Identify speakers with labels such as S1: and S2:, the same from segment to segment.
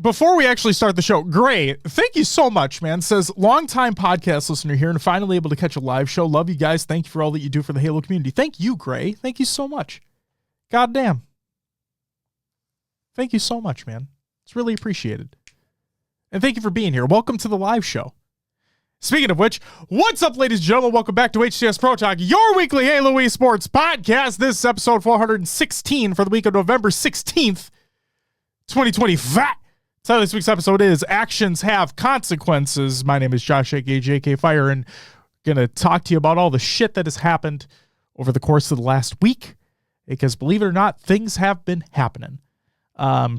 S1: before we actually start the show, Gray, thank you so much, man. Says, longtime podcast listener here and finally able to catch a live show. Love you guys. Thank you for all that you do for the Halo community. Thank you, Gray. Thank you so much. God damn. Thank you so much, man. It's really appreciated. And thank you for being here. Welcome to the live show. Speaking of which, what's up, ladies and gentlemen? Welcome back to HCS Pro Talk, your weekly Halo esports podcast. This is episode 416 for the week of November 16th, 2025. So this week's episode is Actions Have Consequences. My name is Josh, aka JK Fire, and I'm going to talk to you about all the shit that has happened over the course of the last week, because believe it or not, things have been happening.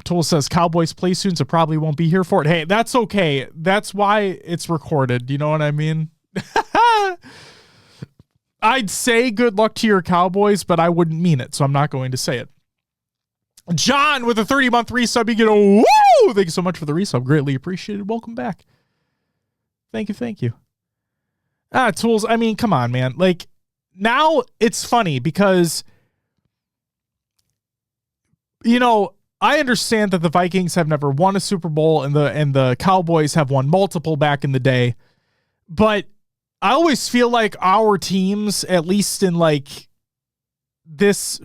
S1: Tool says Cowboys play soon, so probably won't be here for it. Hey, that's okay. That's why it's recorded. You know what I mean? I'd say good luck to your Cowboys, but I wouldn't mean it, so I'm not going to say it. John with a 30-month resub. You get a woo! Thank you so much for the resub. Greatly appreciated. Welcome back. Thank you. Tools, I mean, come on, man. Like, now it's funny because, you know, I understand that the Vikings have never won a Super Bowl and the Cowboys have won multiple back in the day, but I always feel like our teams, at least in like this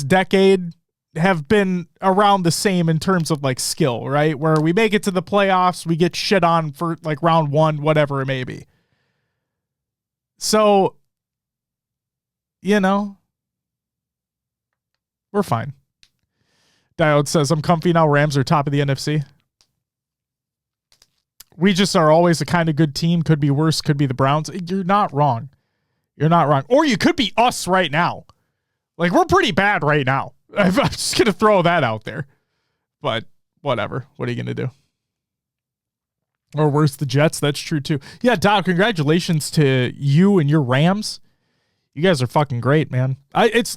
S1: decade, have been around the same in terms of like skill, right? Where we make it to the playoffs, we get shit on for like round one, whatever it may be. So, you know, we're fine. Diode says, I'm comfy now. Rams are top of the NFC. We just are always a kind of good team. Could be worse. Could be the Browns. You're not wrong. Or you could be us right now. Like, we're pretty bad right now. I'm just going to throw that out there. But whatever. What are you going to do? Or worse, the Jets. That's true, too. Yeah, Doc, congratulations to you and your Rams. You guys are fucking great, man. It's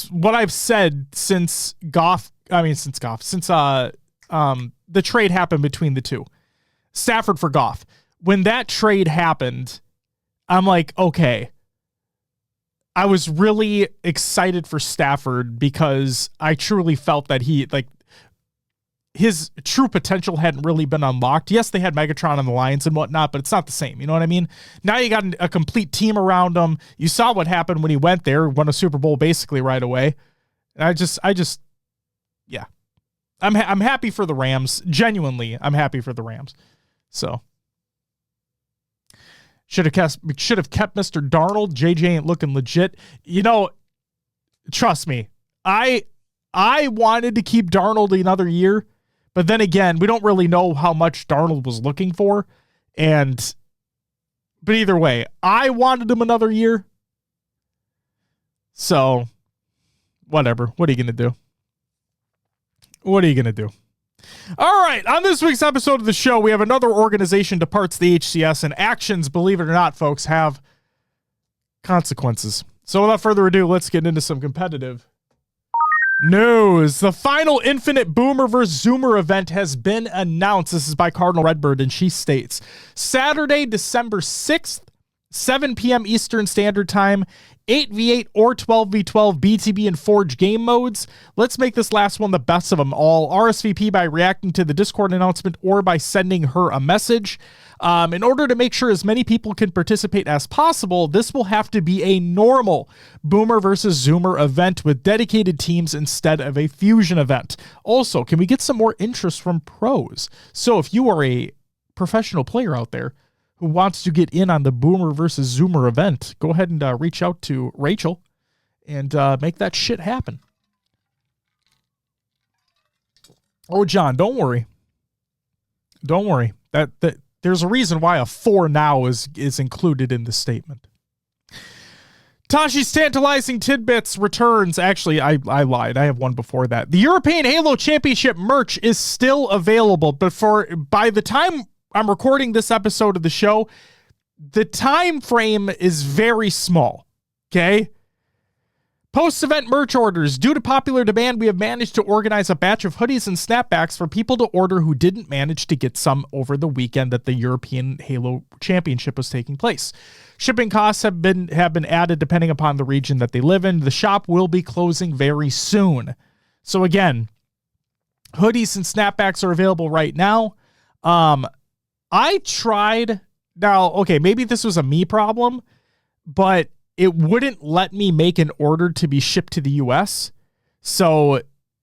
S1: what I've said since the trade happened between the two. Stafford for Goff. When that trade happened, I'm like, okay. I was really excited for Stafford because I truly felt that his true potential hadn't really been unlocked. Yes, they had Megatron on the Lions and whatnot, but it's not the same. You know what I mean? Now you got a complete team around him. You saw what happened when he went there, won a Super Bowl basically right away. And yeah. I'm happy for the Rams. Genuinely, I'm happy for the Rams. So should have kept Mr. Darnold. JJ ain't looking legit. You know, trust me. I wanted to keep Darnold another year. But then again, we don't really know how much Darnold was looking for. But either way, I wanted him another year. So, whatever. What are you going to do? All right. On this week's episode of the show, we have another organization departs the HCS, and actions, believe it or not, folks, have consequences. So without further ado, let's get into some competitive news. The final Infinite Boomer vs. Zoomer event has been announced. This is by Cardinal Redbird, and she states, Saturday, December 6th, 7 p.m. Eastern Standard Time, 8v8 or 12v12 BTB and Forge game modes. Let's make this last one the best of them all. RSVP by reacting to the Discord announcement or by sending her a message. In order to make sure as many people can participate as possible, this will have to be a normal Boomer versus Zoomer event with dedicated teams instead of a fusion event. Also, can we get some more interest from pros? So if you are a professional player out there who wants to get in on the Boomer versus Zoomer event, go ahead and reach out to Rachel and make that shit happen. Oh, John, don't worry. That there's a reason why a 4 now is included in the statement. Tashi's Tantalizing Tidbits returns. Actually, I lied. I have one before that. The European Halo Championship merch is still available, but by the time I'm recording this episode of the show, the time frame is very small. Okay? Post-event merch orders. Due to popular demand, we have managed to organize a batch of hoodies and snapbacks for people to order who didn't manage to get some over the weekend that the European Halo Championship was taking place. Shipping costs have been added depending upon the region that they live in. The shop will be closing very soon. So again, Hoodies and snapbacks are available right now. I tried. Now, okay, maybe this was a me problem, but it wouldn't let me make an order to be shipped to the US. So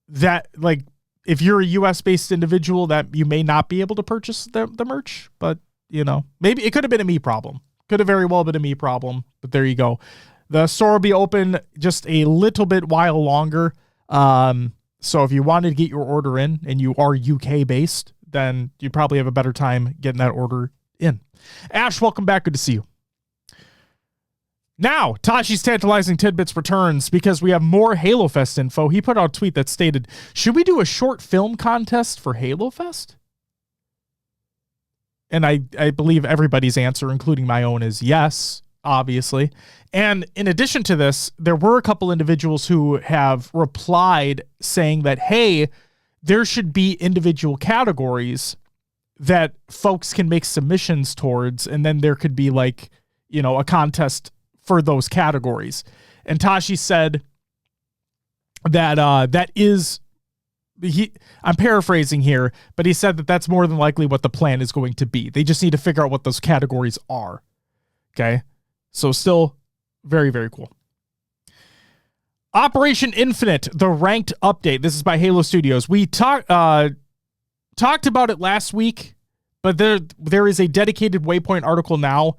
S1: that, like, if you're a US based individual, that you may not be able to purchase the merch, but you know, maybe it could have been a me problem. Could have very well been a me problem, but there you go. The store will be open just a little bit while longer. So if you wanted to get your order in and you are UK based, then you probably have a better time getting that order in. Ash, welcome back. Good to see you. Now, Tashi's Tantalizing Tidbits returns because we have more Halo Fest info. He put out a tweet that stated, should we do a short film contest for Halo Fest? And I believe everybody's answer, including my own, is yes, obviously. And in addition to this, there were a couple individuals who have replied saying that, hey, there should be individual categories that folks can make submissions towards, and then there could be, like, you know, a contest for those categories. And Tashi said that I'm paraphrasing here, but he said that that's more than likely what the plan is going to be. They just need to figure out what those categories are. Okay. So still very, very cool. Operation Infinite, the ranked update. This is by Halo Studios. We talked about it last week, but there is a dedicated Waypoint article now.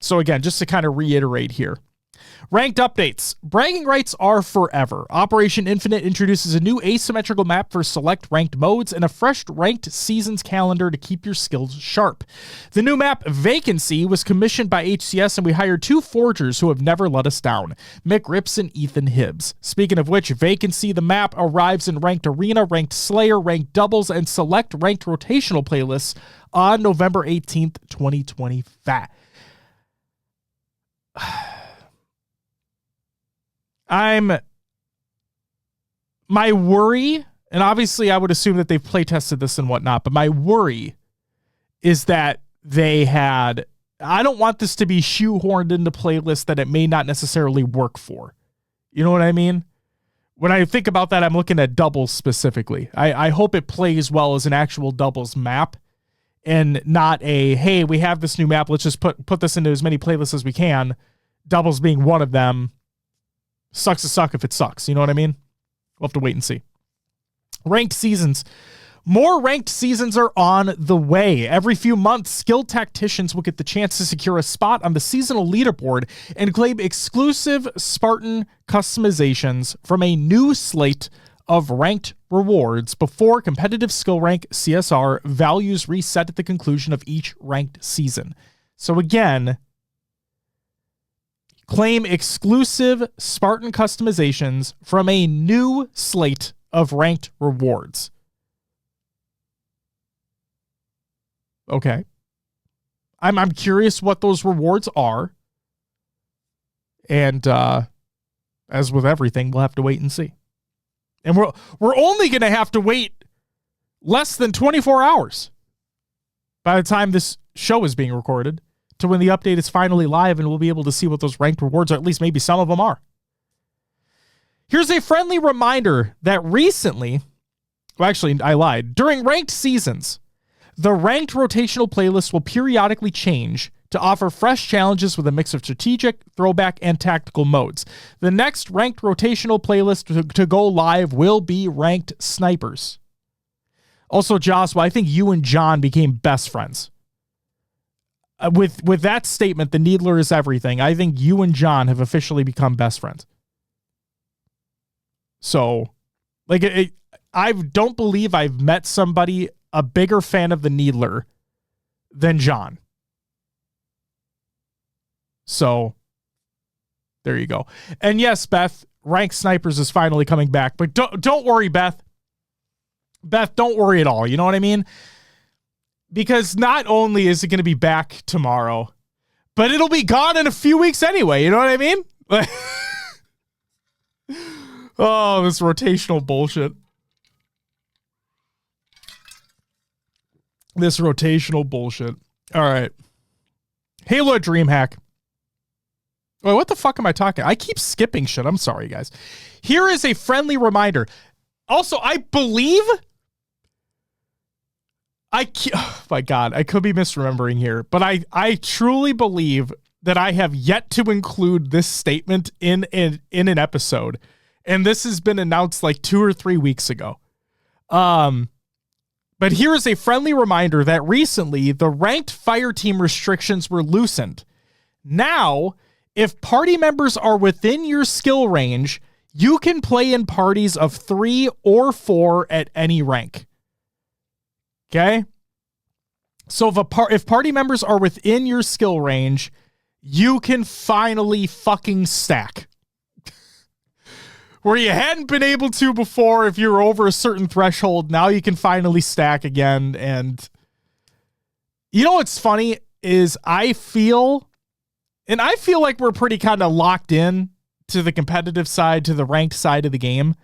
S1: So again, just to kind of reiterate here. Ranked updates. Bragging rights are forever. Operation Infinite introduces a new asymmetrical map for select ranked modes and a fresh ranked seasons calendar to keep your skills sharp. The new map, Vacancy, was commissioned by HCS, and we hired two forgers who have never let us down, Mick Rips and Ethan Hibbs. Speaking of which, Vacancy, the map, arrives in Ranked Arena, Ranked Slayer, Ranked Doubles, and select ranked rotational playlists on November 18th, 2025. My worry, and obviously I would assume that they've play tested this and whatnot, but my worry is that I don't want this to be shoehorned into playlists that it may not necessarily work for. You know what I mean? When I think about that, I'm looking at doubles specifically. I hope it plays well as an actual doubles map and not a, hey, we have this new map, let's just put this into as many playlists as we can, doubles being one of them. Sucks to suck if it sucks. You know what I mean? We'll have to wait and see. Ranked seasons. More ranked seasons are on the way. Every few months, skilled tacticians will get the chance to secure a spot on the seasonal leaderboard and claim exclusive Spartan customizations from a new slate of ranked rewards before competitive skill rank CSR values reset at the conclusion of each ranked season. So again, claim exclusive Spartan customizations from a new slate of ranked rewards. Okay. I'm curious what those rewards are. And as with everything, we'll have to wait and see. And we're only going to have to wait less than 24 hours by the time this show is being recorded to when the update is finally live, and we'll be able to see what those ranked rewards are. At least maybe some of them are. Here's a friendly reminder that recently, well, actually, I lied. During ranked seasons, the ranked rotational playlist will periodically change to offer fresh challenges with a mix of strategic, throwback, and tactical modes. The next ranked rotational playlist to go live will be Ranked Snipers. Also, Joshua, I think you and John became best friends. With that statement, the Needler is everything. I think you and John have officially become best friends. So, like, I don't believe I've met somebody a bigger fan of the Needler than John. So, there you go. And yes, Beth, Ranked Snipers is finally coming back. But don't worry, Beth. Beth, don't worry at all. You know what I mean? Because not only is it going to be back tomorrow, but it'll be gone in a few weeks anyway. You know what I mean? Oh, this rotational bullshit. This rotational bullshit. All right. Halo DreamHack. Wait, what the fuck am I talking? I keep skipping shit. I'm sorry, guys. Here is a friendly reminder. Also, I believe... oh my God, I could be misremembering here, but I truly believe that I have yet to include this statement in an episode. And this has been announced like 2 or 3 weeks ago. But here is a friendly reminder that recently the ranked fire team restrictions were loosened. Now, if party members are within your skill range, you can play in parties of 3 or 4 at any rank. Okay? So if party members are within your skill range, you can finally fucking stack. Where you hadn't been able to before, if you were over a certain threshold, now you can finally stack again. And you know what's funny is I feel like we're pretty kind of locked in to the competitive side, to the ranked side of the game.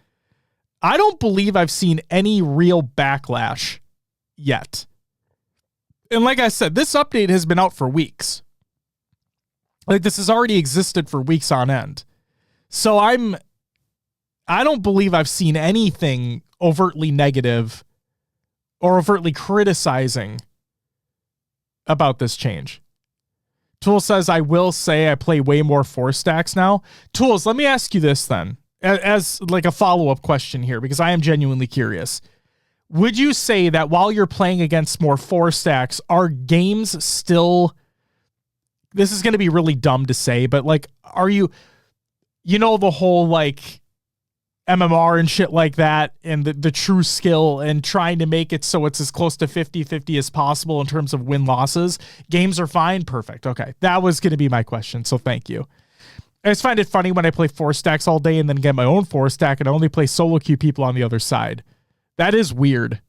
S1: I don't believe I've seen any real backlash yet. And like I said, this update has been out for weeks. Like, this has already existed for weeks on end. So I don't believe I've seen anything overtly negative or overtly criticizing about this change. Tool says, I will say I play way more 4 stacks now. Tools, let me ask you this then, as like a follow-up question here, because I am genuinely curious. Would you say that while you're playing against more 4 stacks, are games still... This is going to be really dumb to say, but like, are you know, the whole like MMR and shit like that, and the true skill and trying to make it so it's as close to 50-50 as possible in terms of win-losses. Games are fine. Perfect. Okay. That was going to be my question. So thank you. I just find it funny when I play 4 stacks all day and then get my own 4 stack and I only play solo queue people on the other side. That is weird.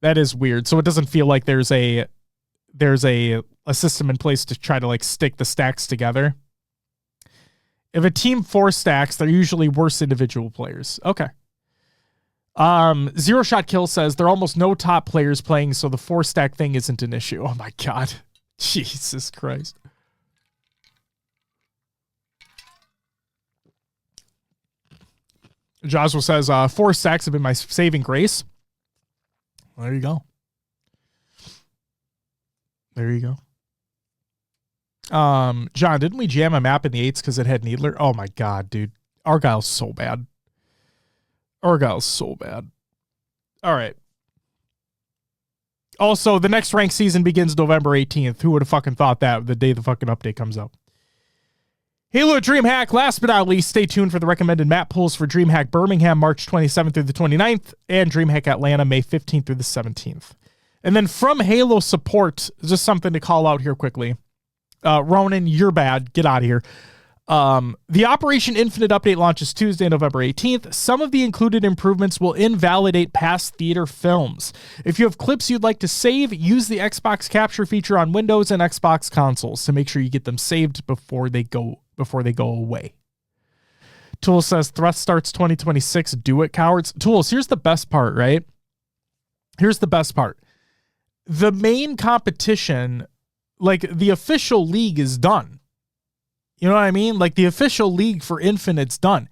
S1: That is weird. So it doesn't feel like there's a system in place to try to like stick the stacks together. If a team 4 stacks, they're usually worse individual players. Okay. Zero Shot Kill says there are almost no top players playing, so the 4 stack thing isn't an issue. Oh my God. Jesus Christ. Joshua says 4 stacks have been my saving grace. Well, there you go. There you go. John, didn't we jam a map in the 8s because it had Needler? Oh my God, dude. Argyle's so bad. Argyle's so bad. All right. Also, the next ranked season begins November 18th. Who would have fucking thought that the day the fucking update comes out? Halo DreamHack, last but not least, stay tuned for the recommended map pools for DreamHack Birmingham, March 27th through the 29th, and DreamHack Atlanta, May 15th through the 17th. And then from Halo support, just something to call out here quickly. Ronan, you're bad. Get out of here. The Operation Infinite update launches Tuesday, November 18th. Some of the included improvements will invalidate past theater films. If you have clips you'd like to save, use the Xbox capture feature on Windows and Xbox consoles to make sure you get them saved before they go away. Tool says Thrust starts 2026. Do it, cowards. Tools, here's the best part, right? Here's the best part. The main competition, like the official league, is done. You know what I mean? Like the official league for Infinite's done.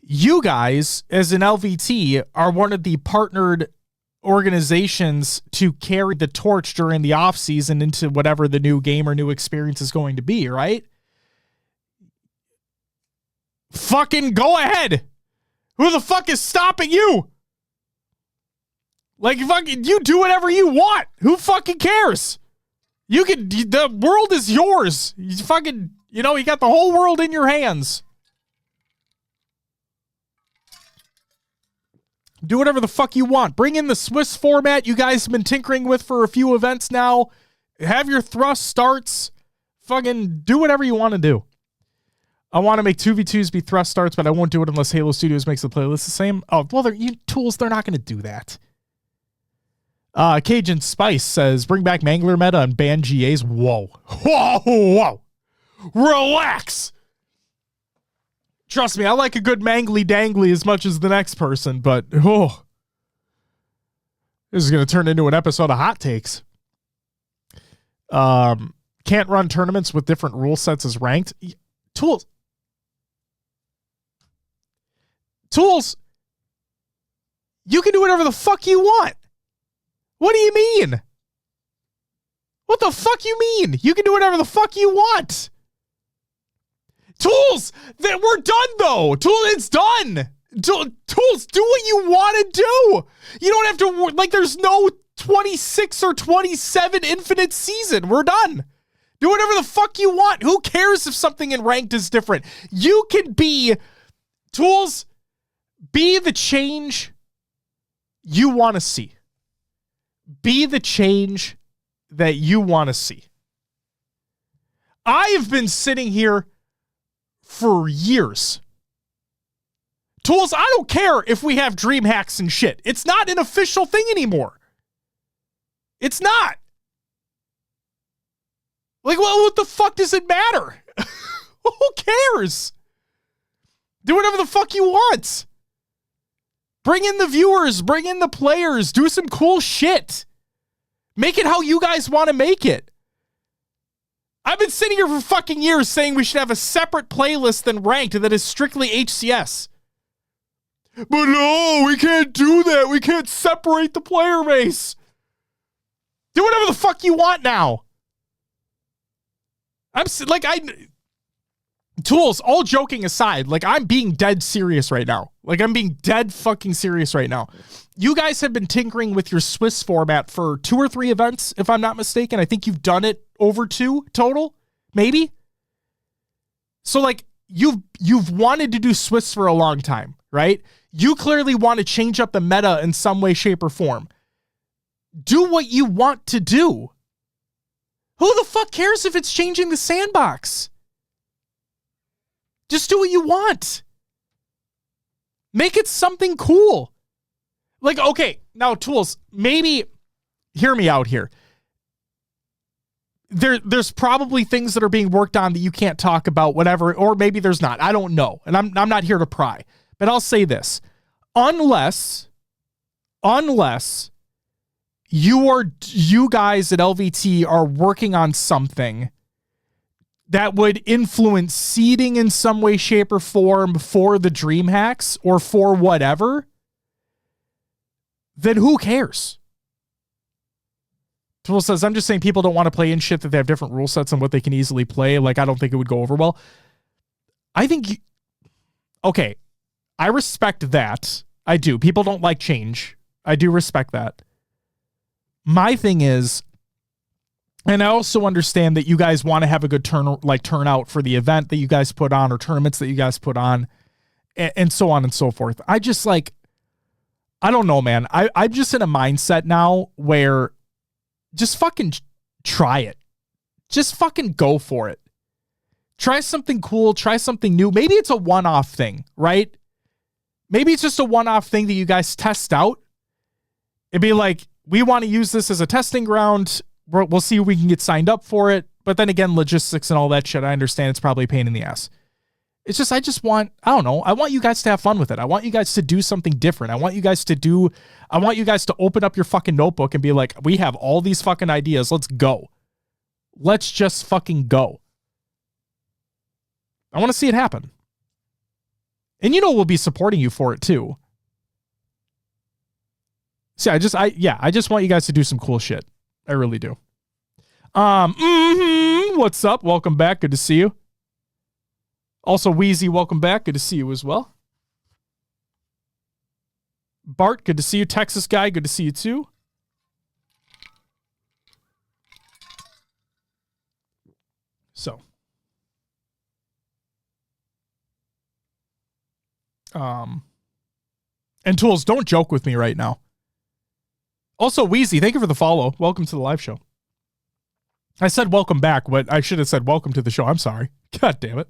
S1: You guys, as an LVT, are one of the partnered organizations to carry the torch during the off season into whatever the new game or new experience is going to be, right? Fucking go ahead. Who the fuck is stopping you? Like, fucking, you do whatever you want. Who fucking cares? You can, the world is yours. You fucking, you know, you got the whole world in your hands. Do whatever the fuck you want. Bring in the Swiss format you guys have been tinkering with for a few events now. Have your thrust starts. Fucking do whatever you want to do. I want to make 2v2s be thrust starts, but I won't do it unless Halo Studios makes the playlist the same. Oh, well, tools, they're not going to do that. Cajun Spice says, bring back Mangler meta and ban GAs. Whoa. Whoa, whoa. Relax. Trust me, I like a good mangly dangly as much as the next person, but this is going to turn into an episode of Hot Takes. Can't run tournaments with different rule sets as ranked. Tools. You can do whatever the fuck you want. What do you mean? What the fuck you mean? You can do whatever the fuck you want. Tools, we're done though. It's done. Tools, do what you want to do. You don't have to, like, there's no 26 or 27 infinite season. We're done. Do whatever the fuck you want. Who cares if something in ranked is different? You can be, Tools, be the change you want to see. Be the change that you want to see. I have been sitting here for years. Tools, I don't care if we have dream hacks and shit. It's not an official thing anymore. It's not. Like, well, what the fuck does it matter? Who cares? Do whatever the fuck you want. Bring in the viewers, bring in the players, do some cool shit. Make it how you guys want to make it. I've been sitting here for fucking years saying we should have a separate playlist than ranked that is strictly HCS. But no, we can't do that. We can't separate the player base. Do whatever the fuck you want now. Tools, all joking aside, like, I'm being dead serious right now. Like, I'm being dead fucking serious right now. You guys have been tinkering with your Swiss format for 2 or 3 events, if I'm not mistaken. I think you've done it over 2 total, maybe. So, like, you've wanted to do Swiss for a long time, right? You clearly want to change up the meta in some way, shape, or form. Do what you want to do. Who the fuck cares if it's changing the sandbox? Just do what you want. Make it something cool. Like, okay, now, Tools, maybe hear me out here. There's probably things that are being worked on that you can't talk about, whatever, or maybe there's not. I don't know. And I'm not here to pry. But I'll say this. Unless you guys at LVT are working on something that would influence seeding in some way, shape, or form for the dream hacks or for whatever, then who cares? Tool says, I'm just saying people don't want to play in shit that they have different rule sets and what they can easily play. Like, I don't think it would go over well. I think, okay, I respect that. I do. People don't like change. I do respect that. My thing is, and I also understand that you guys want to have a good turnout for the event that you guys put on or tournaments that you guys put on and so on and so forth. I just, like, I don't know, man. I'm just in a mindset now where just fucking try it. Just fucking go for it. Try something cool. Try something new. Maybe it's a one-off thing, right? Maybe it's just a one-off thing that you guys test out. It'd be like, we want to use this as a testing ground. We'll see if we can get signed up for it. But then again, logistics and all that shit, I understand it's probably a pain in the ass. It's just, I don't know. I want you guys to have fun with it. I want you guys to do something different. I want you guys to open up your fucking notebook and be like, we have all these fucking ideas. Let's go. Let's just fucking go. I want to see it happen. And we'll be supporting you for it too. See, I just want you guys to do some cool shit. I really do. What's up? Welcome back. Good to see you. Also, Wheezy, welcome back. Good to see you as well. Bart, good to see you. Texas guy, good to see you too. So. And Tools, don't joke with me right now. Also, Wheezy, thank you for the follow. Welcome to the live show. I said welcome back, but I should have said welcome to the show. I'm sorry. God damn it.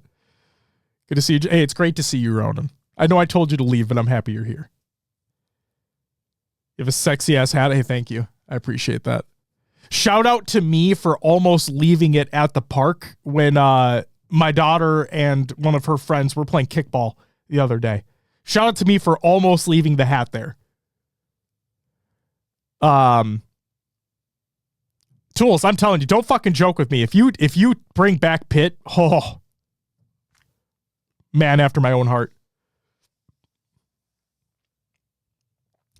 S1: Good to see you. Hey, it's great to see you, Ronan. I know I told you to leave, but I'm happy you're here. You have a sexy ass hat. Hey, thank you. I appreciate that. Shout out to me for almost leaving it at the park when my daughter and one of her friends were playing kickball the other day. Shout out to me for almost leaving the hat there. Tools, I'm telling you, don't fucking joke with me. If you bring back Pitt, oh, man after my own heart.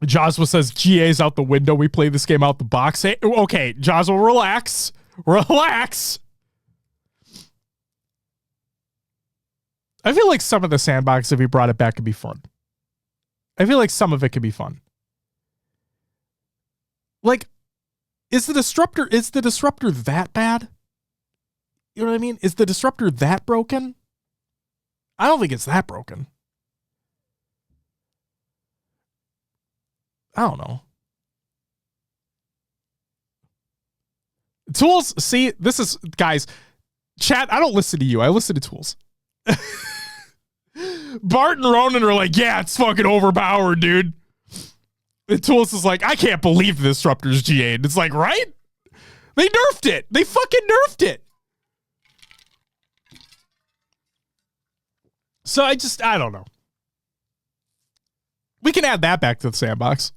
S1: Joswa says GA's out the window. We play this game out the box. Hey, okay, Joswa, relax. Relax. I feel like some of the sandbox, if he brought it back, could be fun. I feel like some of it could be fun. Like, is the disruptor that bad? You know what I mean? Is the disruptor that broken? I don't think it's that broken. I don't know. Tools, see, this is, guys, chat, I don't listen to you. I listen to Tools. Bart and Ronan are like, yeah, it's fucking overpowered, dude. And Tools is like, I can't believe the disruptor's GA'd. It's like, right? They nerfed it. They fucking nerfed it. So I don't know. We can add that back to the sandbox.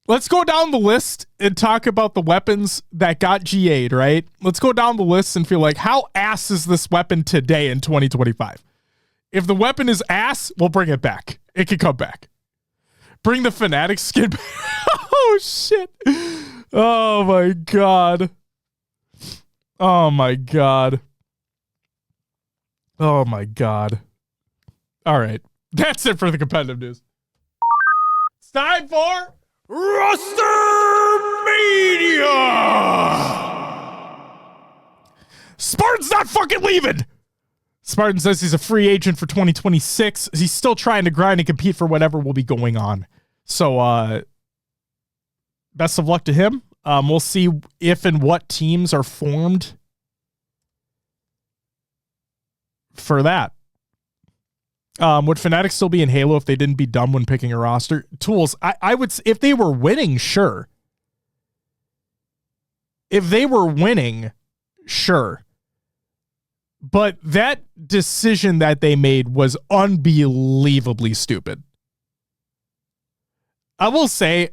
S1: Let's go down the list and talk about the weapons that got GA'd, right? Let's go down the list and feel like, how ass is this weapon today in 2025? If the weapon is ass, we'll bring it back. It can come back. Bring the Fnatic skin back. Oh, shit. Oh, my God. Oh, my God. Oh, my God. All right. That's it for the competitive news. It's time for Rostermania! Spartan's not fucking leaving! Spartan says he's a free agent for 2026. He's still trying to grind and compete for whatever will be going on. So, best of luck to him. We'll see if and what teams are formed for that. Would Fnatic still be in Halo if they didn't be dumb when picking a roster? Tools, I would, if they were winning, sure. If they were winning, sure. But that decision that they made was unbelievably stupid. I will say,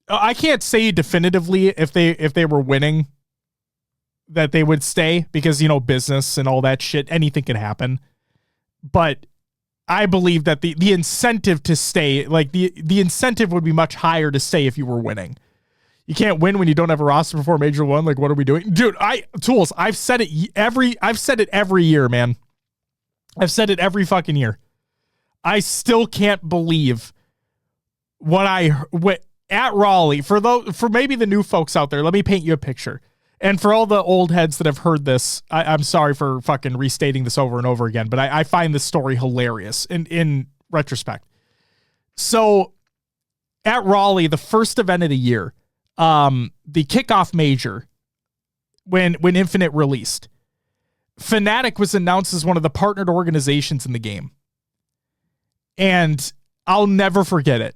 S1: I can't say definitively if they were winning that they would stay because, you know, business and all that shit, anything can happen. But I believe that the incentive to stay, like the incentive would be much higher to stay if you were winning. You can't win when you don't have a roster before Major 1. Like, what are we doing? Dude, Tools, I've said it every year, man. I've said it every fucking year. I still can't believe what at Raleigh, for maybe the new folks out there, let me paint you a picture. And for all the old heads that have heard this, I'm sorry for fucking restating this over and over again, but I find this story hilarious in retrospect. So at Raleigh, the first event of the year, the kickoff major, when Infinite released, Fnatic was announced as one of the partnered organizations in the game. And I'll never forget it.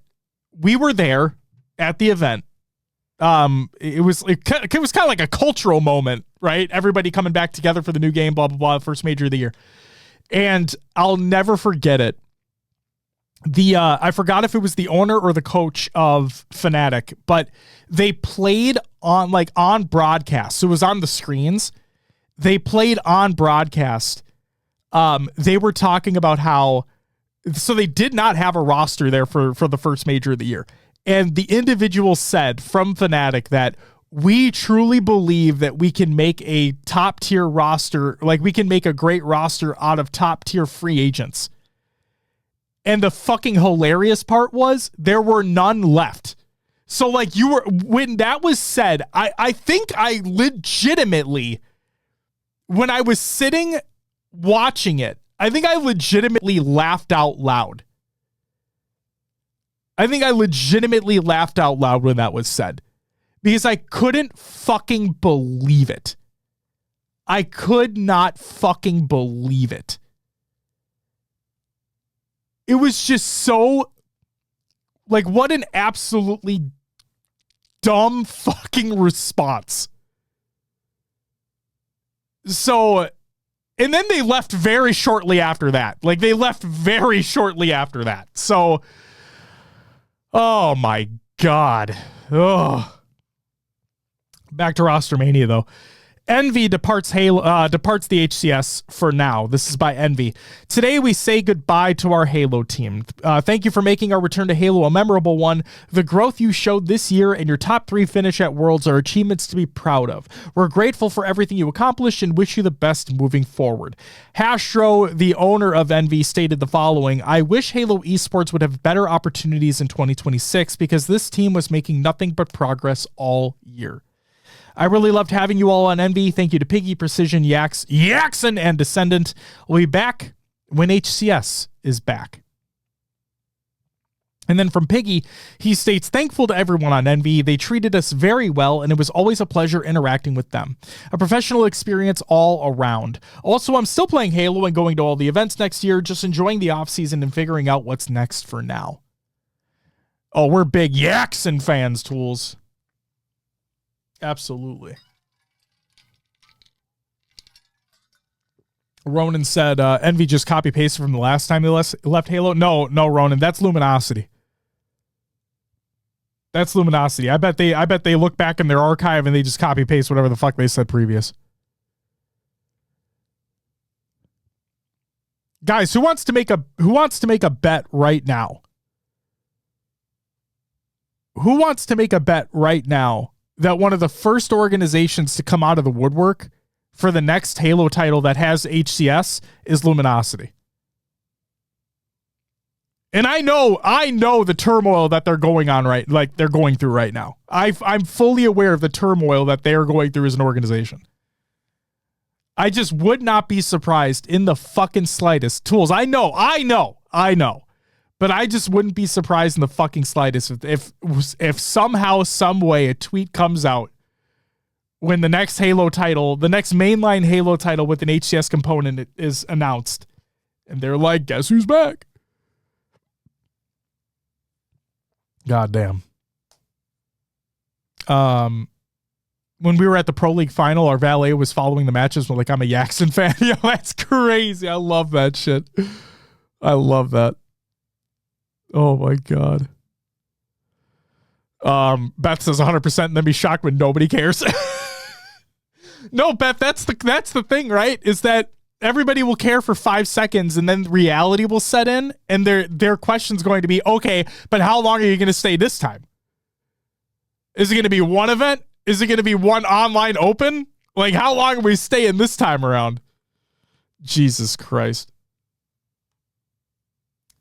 S1: We were there at the event. It was kind of like a cultural moment, right? Everybody coming back together for the new game, blah, blah, blah, first major of the year. And I'll never forget it. I forgot if it was the owner or the coach of Fnatic, but they played on broadcast. So it was on the screens. They played on broadcast. They were talking about how, so they did not have a roster there for the first major of the year. And the individual said from Fnatic that we truly believe that we can make a top tier roster, like we can make a great roster out of top tier free agents. And the fucking hilarious part was there were none left. So like when that was said, I think I legitimately, when I was sitting watching it, I think I legitimately laughed out loud. I think I legitimately laughed out loud when that was said because I couldn't fucking believe it. I could not fucking believe it. It was just so, like, what an absolutely dumb fucking response. So, and then they left very shortly after that. Like, they left very shortly after that. So, oh my God. Oh. Back to Rostermania, though. Envy departs the HCS for now. This is by Envy. Today we say goodbye to our Halo team. Thank you for making our return to Halo a memorable one. The growth you showed this year and your top 3 finish at Worlds are achievements to be proud of. We're grateful for everything you accomplished and wish you the best moving forward. Hastro, the owner of Envy, stated the following: I wish Halo esports would have better opportunities in 2026 because this team was making nothing but progress all year. I really loved having you all on Envy. Thank you to Piggy, Precision, Yaxon, and Descendant. We'll be back when HCS is back. And then from Piggy, he states, thankful to everyone on Envy. They treated us very well, and it was always a pleasure interacting with them. A professional experience all around. Also, I'm still playing Halo and going to all the events next year, just enjoying the offseason and figuring out what's next for now. Oh, we're big Yaxon fans, Tools. Absolutely. Ronan said, Envy just copy-pasted from the last time they left Halo. No, Ronan, that's Luminosity. That's Luminosity. I bet they look back in their archive and they just copy-paste whatever the fuck they said previous. Guys, who wants to make a bet right now? Who wants to make a bet right now that one of the first organizations to come out of the woodwork for the next Halo title that has HCS is Luminosity? And I know the turmoil that they're going through right now. I'm fully aware of the turmoil that they are going through as an organization. I just would not be surprised in the fucking slightest. Tools, I know. But I just wouldn't be surprised in the fucking slightest if somehow, some way, a tweet comes out when the next Halo title, the next mainline Halo title with an HCS component is announced. And they're like, guess who's back? God damn. When we were at the Pro League final, our valet was following the matches. We're like, I'm a Yaxon fan. Yo, that's crazy. I love that shit. I love that. Oh my God. Beth says 100% and then be shocked when nobody cares. No, Beth, that's the thing, right? Is that everybody will care for 5 seconds and then reality will set in and their question's going to be, okay, but how long are you going to stay this time? Is it going to be one event? Is it going to be one online open? Like, how long are we staying this time around? Jesus Christ.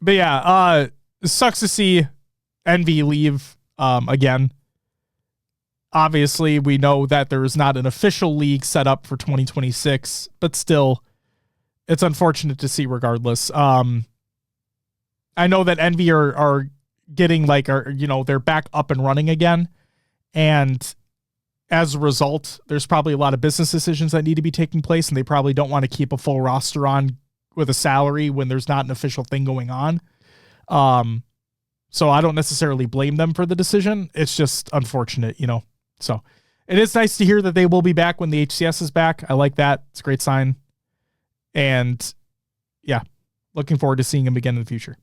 S1: But yeah, it sucks to see Envy leave again. Obviously, we know that there is not an official league set up for 2026, but still, it's unfortunate to see regardless. I know that Envy are getting they're back up and running again. And as a result, there's probably a lot of business decisions that need to be taking place, and they probably don't want to keep a full roster on with a salary when there's not an official thing going on. So I don't necessarily blame them for the decision. It's just unfortunate, So it is nice to hear that they will be back when the HCS is back. I like that. It's a great sign. And yeah, looking forward to seeing him again in the future.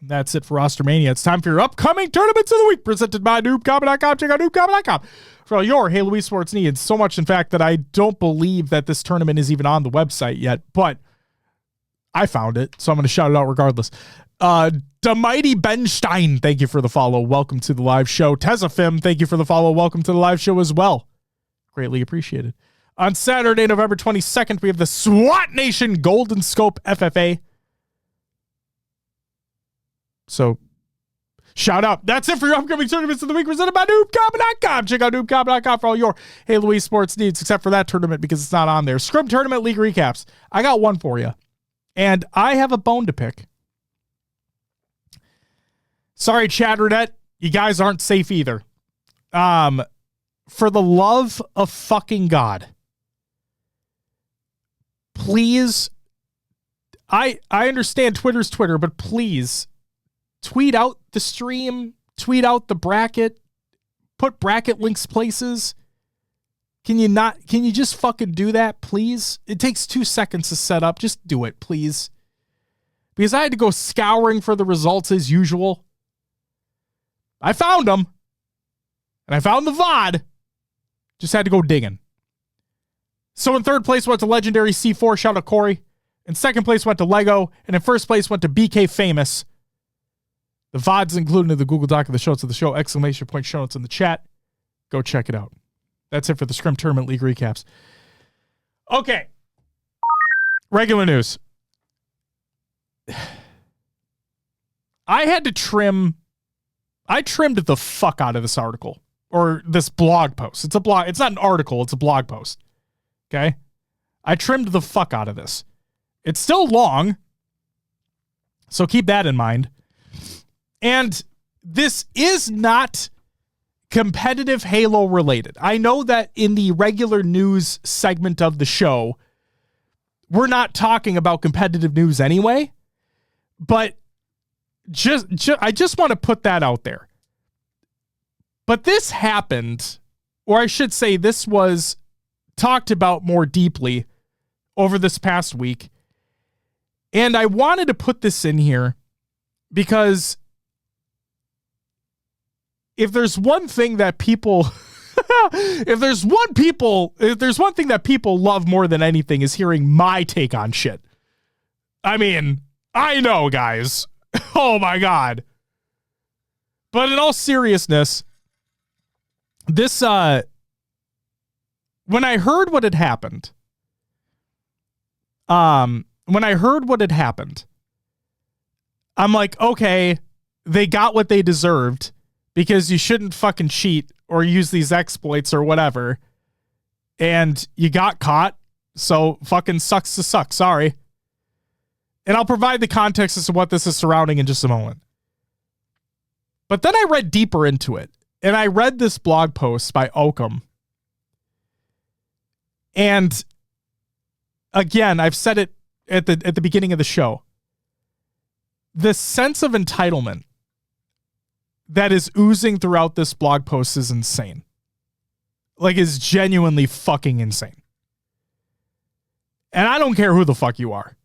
S1: That's it for Rostermania. It's time for your upcoming tournaments of the week, presented by noobcombat.com. Check out noobcombat.com for all your Halo esports needs. So much, in fact, that I don't believe that this tournament is even on the website yet, but I found it, so I'm going to shout it out regardless. The Mighty Benstein, thank you for the follow. Welcome to the live show. Tezafim, thank you for the follow. Welcome to the live show as well. Greatly appreciated. On Saturday, November 22nd, we have the SWAT Nation Golden Scope FFA. So, shout out. That's it for your upcoming tournaments of the week, presented by noobcombat.com. Check out noobcombat.com for all your Halo esports needs, except for that tournament because it's not on there. Scrim Tournament League recaps. I got one for you. And I have a bone to pick. Sorry, Chatternet. You guys aren't safe either. For the love of fucking God, please, I understand Twitter's Twitter, but please tweet out the stream, tweet out the bracket, put bracket links places. Can you just fucking do that, please? It takes 2 seconds to set up. Just do it, please. Because I had to go scouring for the results as usual. I found them. And I found the VOD. Just had to go digging. So in third place went to Legendary C4, shout out Corey. In second place went to Lego. And in first place went to BK Famous. The VOD's included in the Google Doc of the show notes of the show. Exclamation point show notes in the chat. Go check it out. That's it for the Scrim Tournament League recaps. Okay. Regular news. I trimmed the fuck out of this article or this blog post. It's a blog. It's not an article. It's a blog post. Okay. I trimmed the fuck out of this. It's still long. So keep that in mind. And this is not competitive Halo related. I know that in the regular news segment of the show, we're not talking about competitive news anyway, but I just want to put that out there. But this happened, or I should say this was talked about more deeply over this past week. And I wanted to put this in here because if there's one thing that people if there's one thing that people love more than anything is hearing my take on shit. I mean, I know, guys. Oh my God. But in all seriousness, this when I heard what had happened, I'm like, okay, they got what they deserved because you shouldn't fucking cheat or use these exploits or whatever. And you got caught. So fucking sucks to suck. Sorry. And I'll provide the context as to what this is surrounding in just a moment. But then I read deeper into it. And I read this blog post by Oakham. And again, I've said it at the beginning of the show. The sense of entitlement that is oozing throughout this blog post is insane. Like, is genuinely fucking insane. And I don't care who the fuck you are.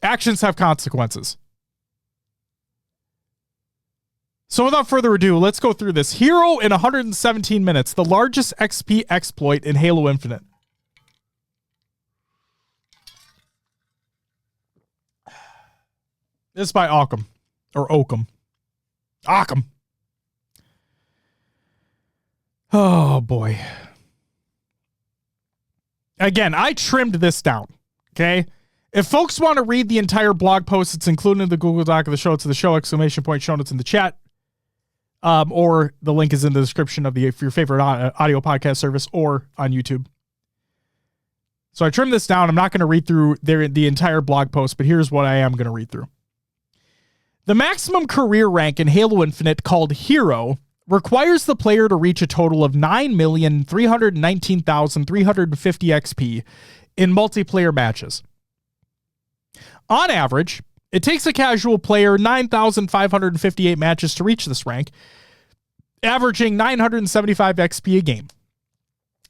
S1: Actions have consequences. So without further ado, let's go through this. Hero in 117 minutes, the largest XP exploit in Halo Infinite. This is by Oakham. Or Oakham. Oakham. Oh, boy. Again, I trimmed this down. Okay? If folks want to read the entire blog post, it's included in the Google Doc of the show. It's the show, exclamation point, show notes in the chat. Or the link is in the description of your favorite audio podcast service or on YouTube. So I trimmed this down. I'm not going to read through the entire blog post, but here's what I am going to read through. The maximum career rank in Halo Infinite, called Hero, requires the player to reach a total of 9,319,350 XP in multiplayer matches. On average, it takes a casual player 9,558 matches to reach this rank, averaging 975 XP a game.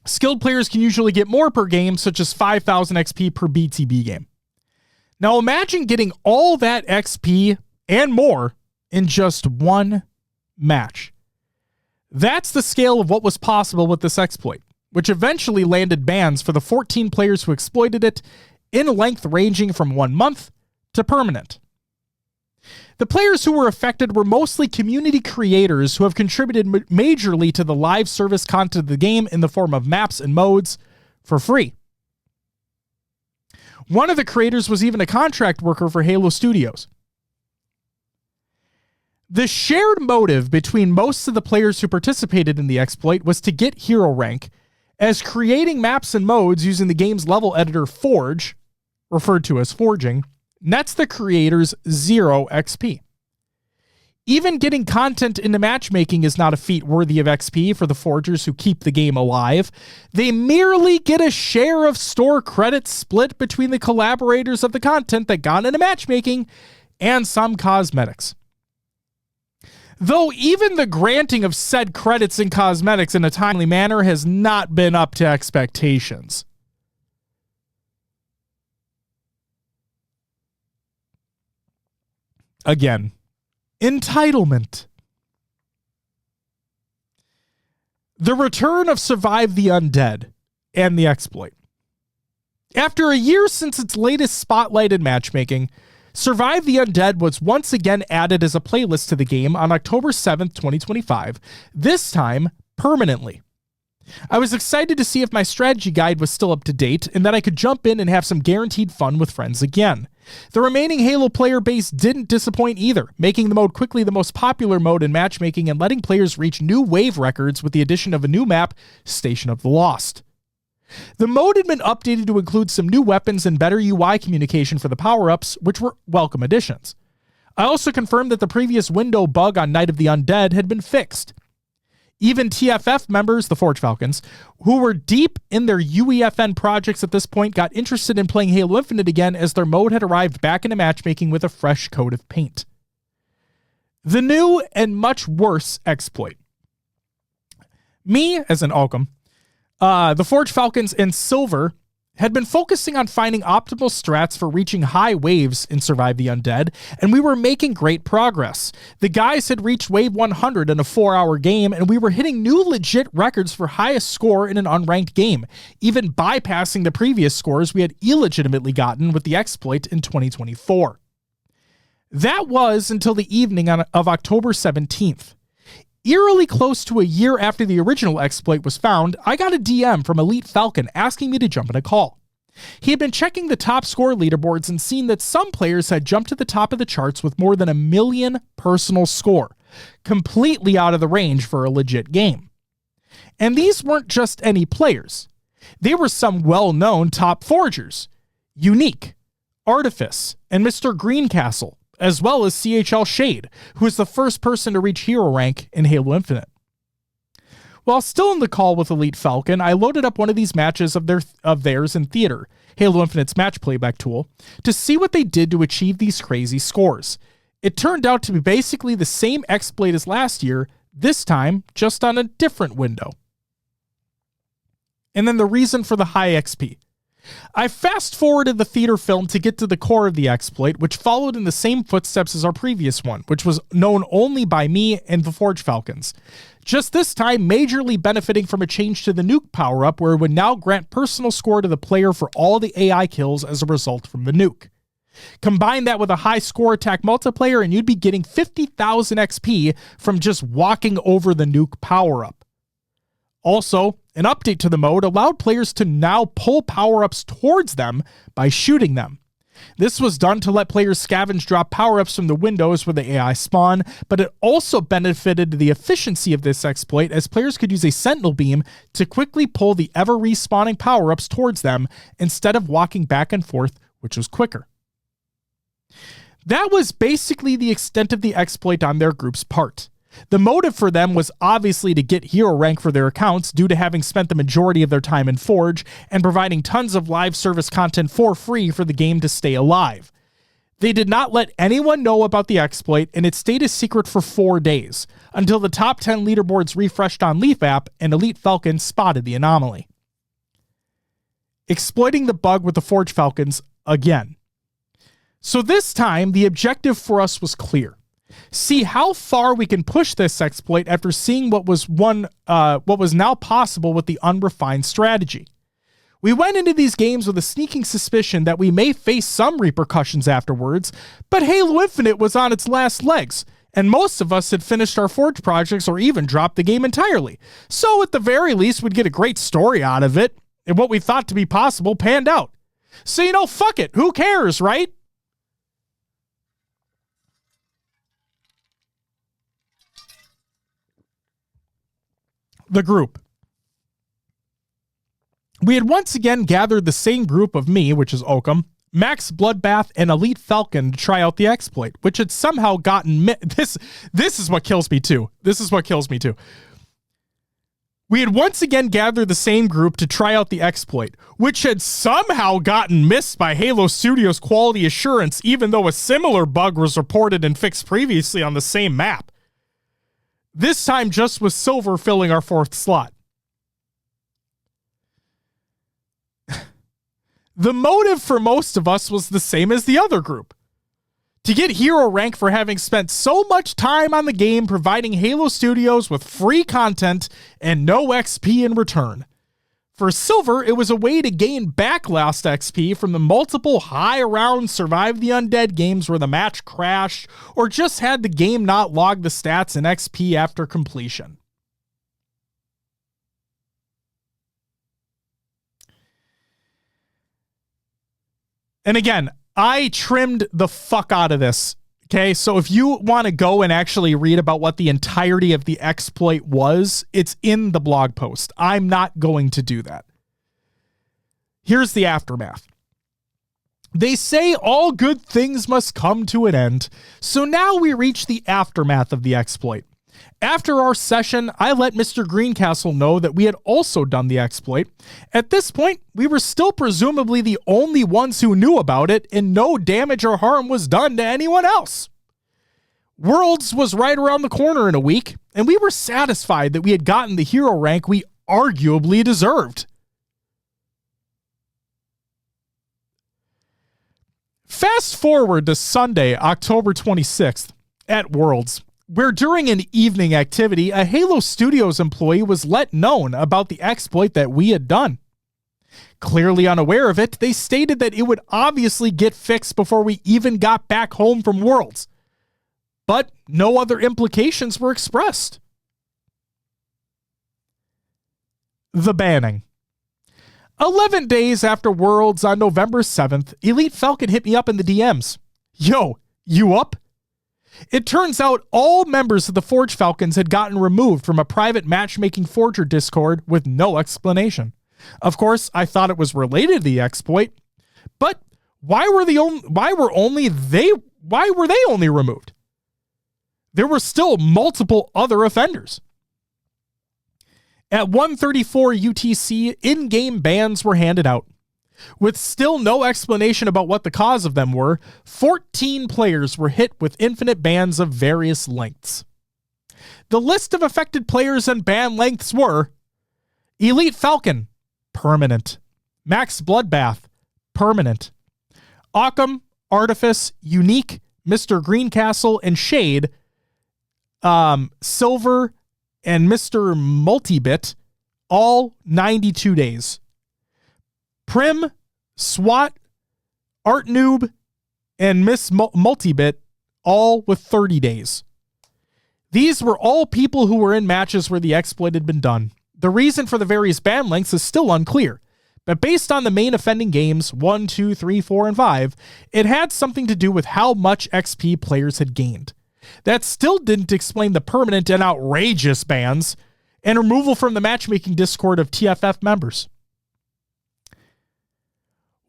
S1: Skilled players can usually get more per game, such as 5,000 XP per BTB game. Now imagine getting all that XP and more in just one match. That's the scale of what was possible with this exploit, which eventually landed bans for the 14 players who exploited it, in length ranging from 1 month to permanent. The players who were affected were mostly community creators who have contributed majorly to the live service content of the game in the form of maps and modes for free. One of the creators was even a contract worker for Halo Studios. The shared motive between most of the players who participated in the exploit was to get hero rank, as creating maps and modes using the game's level editor Forge, referred to as forging, nets the creators 0 XP. Even getting content into matchmaking is not a feat worthy of XP for the forgers who keep the game alive. They merely get a share of store credits split between the collaborators of the content that got into matchmaking and some cosmetics. Though even the granting of said credits and cosmetics in a timely manner has not been up to expectations. Again, entitlement. The return of Survive the Undead, and the exploit. After a year since its latest spotlighted matchmaking, Survive the Undead was once again added as a playlist to the game on October 7th, 2025, this time permanently. I was excited to see if my strategy guide was still up to date and that I could jump in and have some guaranteed fun with friends again. The remaining Halo player base didn't disappoint either, making the mode quickly the most popular mode in matchmaking and letting players reach new wave records with the addition of a new map, Station of the Lost. The mode had been updated to include some new weapons and better UI communication for the power-ups, which were welcome additions. I also confirmed that the previous window bug on Night of the Undead had been fixed. Even TFF members, the Forge Falcons, who were deep in their UEFN projects at this point, got interested in playing Halo Infinite again as their mode had arrived back into matchmaking with a fresh coat of paint. The new and much worse exploit. Me, as in Alchem, the Forge Falcons and Silver had been focusing on finding optimal strats for reaching high waves in Survive the Undead, and we were making great progress. The guys had reached wave 100 in a 4-hour game, and we were hitting new legit records for highest score in an unranked game, even bypassing the previous scores we had illegitimately gotten with the exploit in 2024. That was until the evening of October 17th. Eerily close to a year after the original exploit was found, I got a DM from Elite Falcon asking me to jump in a call. He had been checking the top score leaderboards and seen that some players had jumped to the top of the charts with more than 1 million personal score, completely out of the range for a legit game. And these weren't just any players. They were some well-known top forgers, Unique, Artifice, and Mr. Greencastle, as well as CHL Shade, who was the first person to reach hero rank in Halo Infinite. While still in the call with Elite Falcon, I loaded up one of these matches of theirs in Theater, Halo Infinite's match playback tool, to see what they did to achieve these crazy scores. It turned out to be basically the same exploit as last year, this time just on a different window. And then the reason for the high XP. I fast-forwarded the theater film to get to the core of the exploit, which followed in the same footsteps as our previous one, which was known only by me and the Forge Falcons. Just this time, majorly benefiting from a change to the nuke power-up, where it would now grant personal score to the player for all the AI kills as a result from the nuke. Combine that with a high score attack multiplayer, and you'd be getting 50,000 XP from just walking over the nuke power-up. Also, an update to the mode allowed players to now pull power-ups towards them by shooting them. This was done to let players scavenge drop power-ups from the windows where the AI spawn, but it also benefited the efficiency of this exploit as players could use a sentinel beam to quickly pull the ever-respawning power-ups towards them instead of walking back and forth, which was quicker. That was basically the extent of the exploit on their group's part. The motive for them was obviously to get hero rank for their accounts due to having spent the majority of their time in Forge and providing tons of live service content for free for the game to stay alive. They did not let anyone know about the exploit, and it stayed a secret for 4 days, until the top 10 leaderboards refreshed on Leaf app and Elite Falcon spotted the anomaly. Exploiting the bug with the Forge Falcons again. So this time, the objective for us was clear. See how far we can push this exploit after seeing what was now possible with the unrefined strategy. We went into these games with a sneaking suspicion that we may face some repercussions afterwards, but Halo Infinite was on its last legs, and most of us had finished our Forge projects or even dropped the game entirely. So at the very least, we'd get a great story out of it, and what we thought to be possible panned out. So, fuck it. Who cares, right? The group. We had once again gathered the same group of me, which is Oakham, Max Bloodbath, and Elite Falcon to try out the exploit, which had somehow gotten... This is what kills me too. We had once again gathered the same group to try out the exploit, which had somehow gotten missed by Halo Studios quality assurance, even though a similar bug was reported and fixed previously on the same map. This time just with Silver filling our 4th slot. The motive for most of us was the same as the other group. To get hero rank for having spent so much time on the game providing Halo Studios with free content and no XP in return. For silver, it was a way to gain back lost XP from the multiple high-round Survive the Undead games where the match crashed or just had the game not log the stats and XP after completion. And again, I trimmed the fuck out of this. Okay, so if you want to go and actually read about what the entirety of the exploit was, it's in the blog post. I'm not going to do that. Here's the aftermath. They say all good things must come to an end, so now we reach the aftermath of the exploit. After our session, I let Mr. Greencastle know that we had also done the exploit. At this point, we were still presumably the only ones who knew about it, and no damage or harm was done to anyone else. Worlds was right around the corner in a week, and we were satisfied that we had gotten the hero rank we arguably deserved. Fast forward to Sunday, October 26th, at Worlds, where during an evening activity, a Halo Studios employee was let known about the exploit that we had done. Clearly unaware of it, they stated that it would obviously get fixed before we even got back home from Worlds. But no other implications were expressed. The banning. 11 days after Worlds on November 7th, Elite Falcon hit me up in the DMs. Yo, you up? It turns out all members of the Forge Falcons had gotten removed from a private matchmaking Forger Discord with no explanation. Of course, I thought it was related to the exploit, but why were they only removed? There were still multiple other offenders. At 1:34 UTC, in-game bans were handed out. With still no explanation about what the cause of them were, 14 players were hit with infinite bans of various lengths. The list of affected players and ban lengths were Elite Falcon, permanent. Max Bloodbath, permanent. Occam, Artifice, Unique, Mr. Greencastle, and Shade, Silver, and Mr. Multibit, all 92 days. Prim, SWAT, Art Noob, and Miss Multibit, all with 30 days. These were all people who were in matches where the exploit had been done. The reason for the various ban lengths is still unclear, but based on the main offending games, 1, 2, 3, 4, and 5, it had something to do with how much XP players had gained. That still didn't explain the permanent and outrageous bans and removal from the matchmaking Discord of TFF members.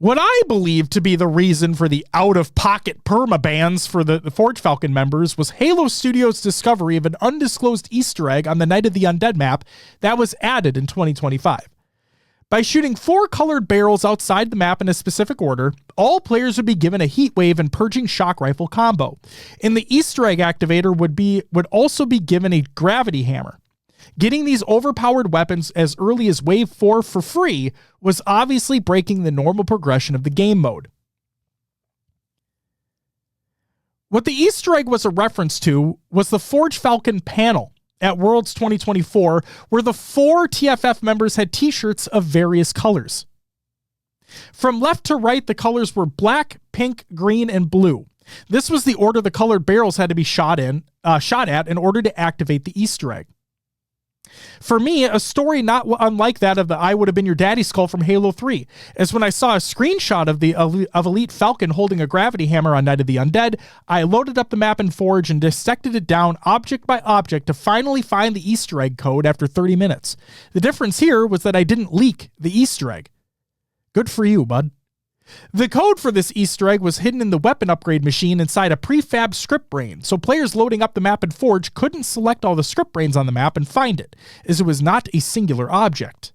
S1: What I believe to be the reason for the out-of-pocket perma-bans for the Forge Falcon members was Halo Studios' discovery of an undisclosed Easter egg on the Night of the Undead map that was added in 2025. By shooting 4 colored barrels outside the map in a specific order, all players would be given a heat wave and purging shock rifle combo. And the Easter egg activator would also be given a gravity hammer. Getting these overpowered weapons as early as Wave 4 for free was obviously breaking the normal progression of the game mode. What the Easter egg was a reference to was the Forge Falcon panel at Worlds 2024, where the 4 TFF members had t-shirts of various colors. From left to right, the colors were black, pink, green, and blue. This was the order the colored barrels had to be shot at in order to activate the Easter egg. For me, a story not unlike that of the I Would Have Been Your Daddy skull from Halo 3, as when I saw a screenshot of Elite Falcon holding a gravity hammer on Night of the Undead, I loaded up the map in Forge and dissected it down object by object to finally find the Easter egg code after 30 minutes. The difference here was that I didn't leak the Easter egg. Good for you, bud. The code for this Easter egg was hidden in the weapon upgrade machine inside a prefab script brain, so players loading up the map in Forge couldn't select all the script brains on the map and find it, as it was not a singular object.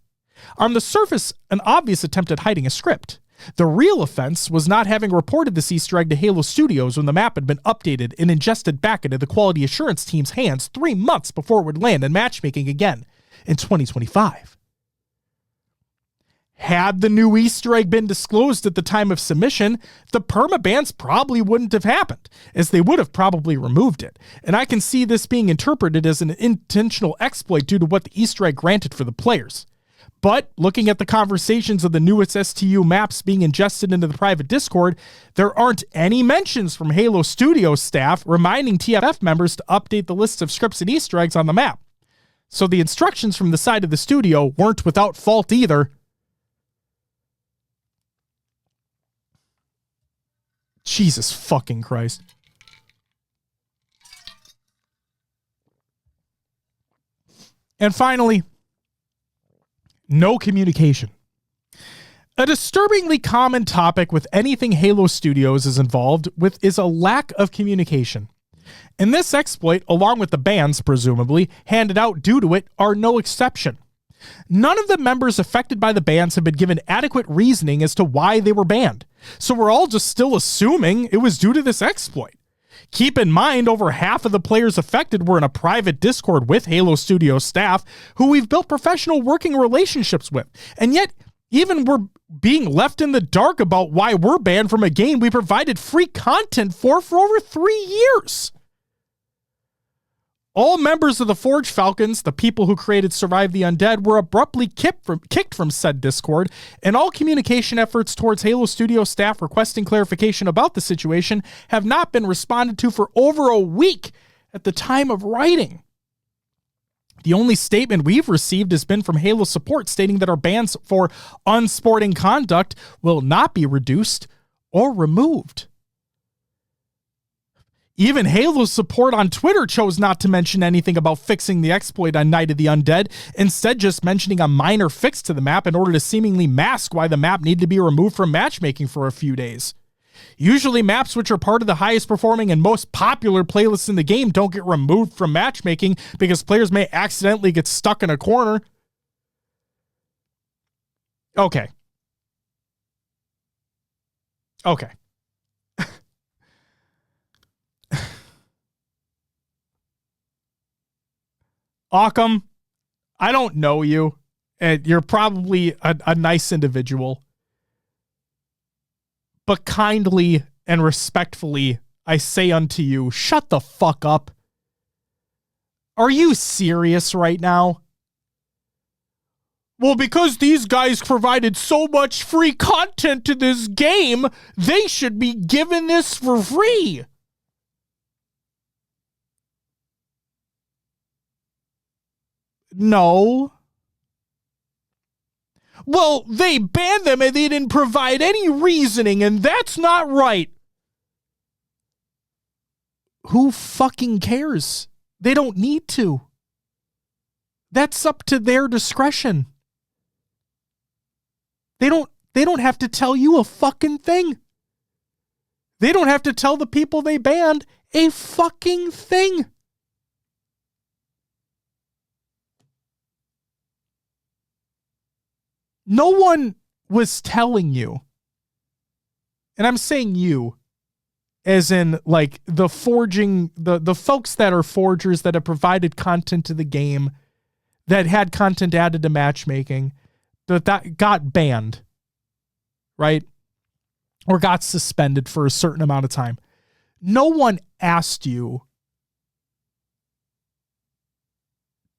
S1: On the surface, an obvious attempt at hiding a script. The real offense was not having reported this Easter egg to Halo Studios when the map had been updated and ingested back into the quality assurance team's hands 3 months before it would land in matchmaking again in 2025. Had the new Easter egg been disclosed at the time of submission, the permabans probably wouldn't have happened, as they would have probably removed it. And I can see this being interpreted as an intentional exploit due to what the Easter egg granted for the players. But looking at the conversations of the newest STU maps being ingested into the private Discord, there aren't any mentions from Halo Studios staff reminding TFF members to update the list of scripts and Easter eggs on the map. So the instructions from the side of the studio weren't without fault either. Jesus fucking Christ. And finally, no communication. A disturbingly common topic with anything Halo Studios is involved with is a lack of communication. And this exploit, along with the bans, presumably, handed out due to it, are no exception. None of the members affected by the bans have been given adequate reasoning as to why they were banned. So we're all just still assuming it was due to this exploit. Keep in mind, over half of the players affected were in a private Discord with Halo Studios staff who we've built professional working relationships with. And yet, even we're being left in the dark about why we're banned from a game we provided free content for over 3 years. All members of the Forge Falcons, the people who created Survive the Undead, were abruptly kicked from said Discord, and all communication efforts towards Halo Studio staff requesting clarification about the situation have not been responded to for over a week at the time of writing. The only statement we've received has been from Halo support stating that our bans for unsporting conduct will not be reduced or removed. Even Halo support on Twitter chose not to mention anything about fixing the exploit on Night of the Undead, instead just mentioning a minor fix to the map in order to seemingly mask why the map needed to be removed from matchmaking for a few days. Usually maps which are part of the highest performing and most popular playlists in the game don't get removed from matchmaking because players may accidentally get stuck in a corner. Okay. Occam, I don't know you, and you're probably a nice individual. But kindly and respectfully, I say unto you, shut the fuck up. Are you serious right now? Well, because these guys provided so much free content to this game, they should be given this for free. No. Well, they banned them and they didn't provide any reasoning, and that's not right. Who fucking cares? They don't need to. That's up to their discretion. They don't have to tell you a fucking thing. They don't have to tell the people they banned a fucking thing. No one was telling you, and I'm saying you, as in like the forging, the folks that are forgers that have provided content to the game, that had content added to matchmaking, that got banned, right? Or got suspended for a certain amount of time. No one asked you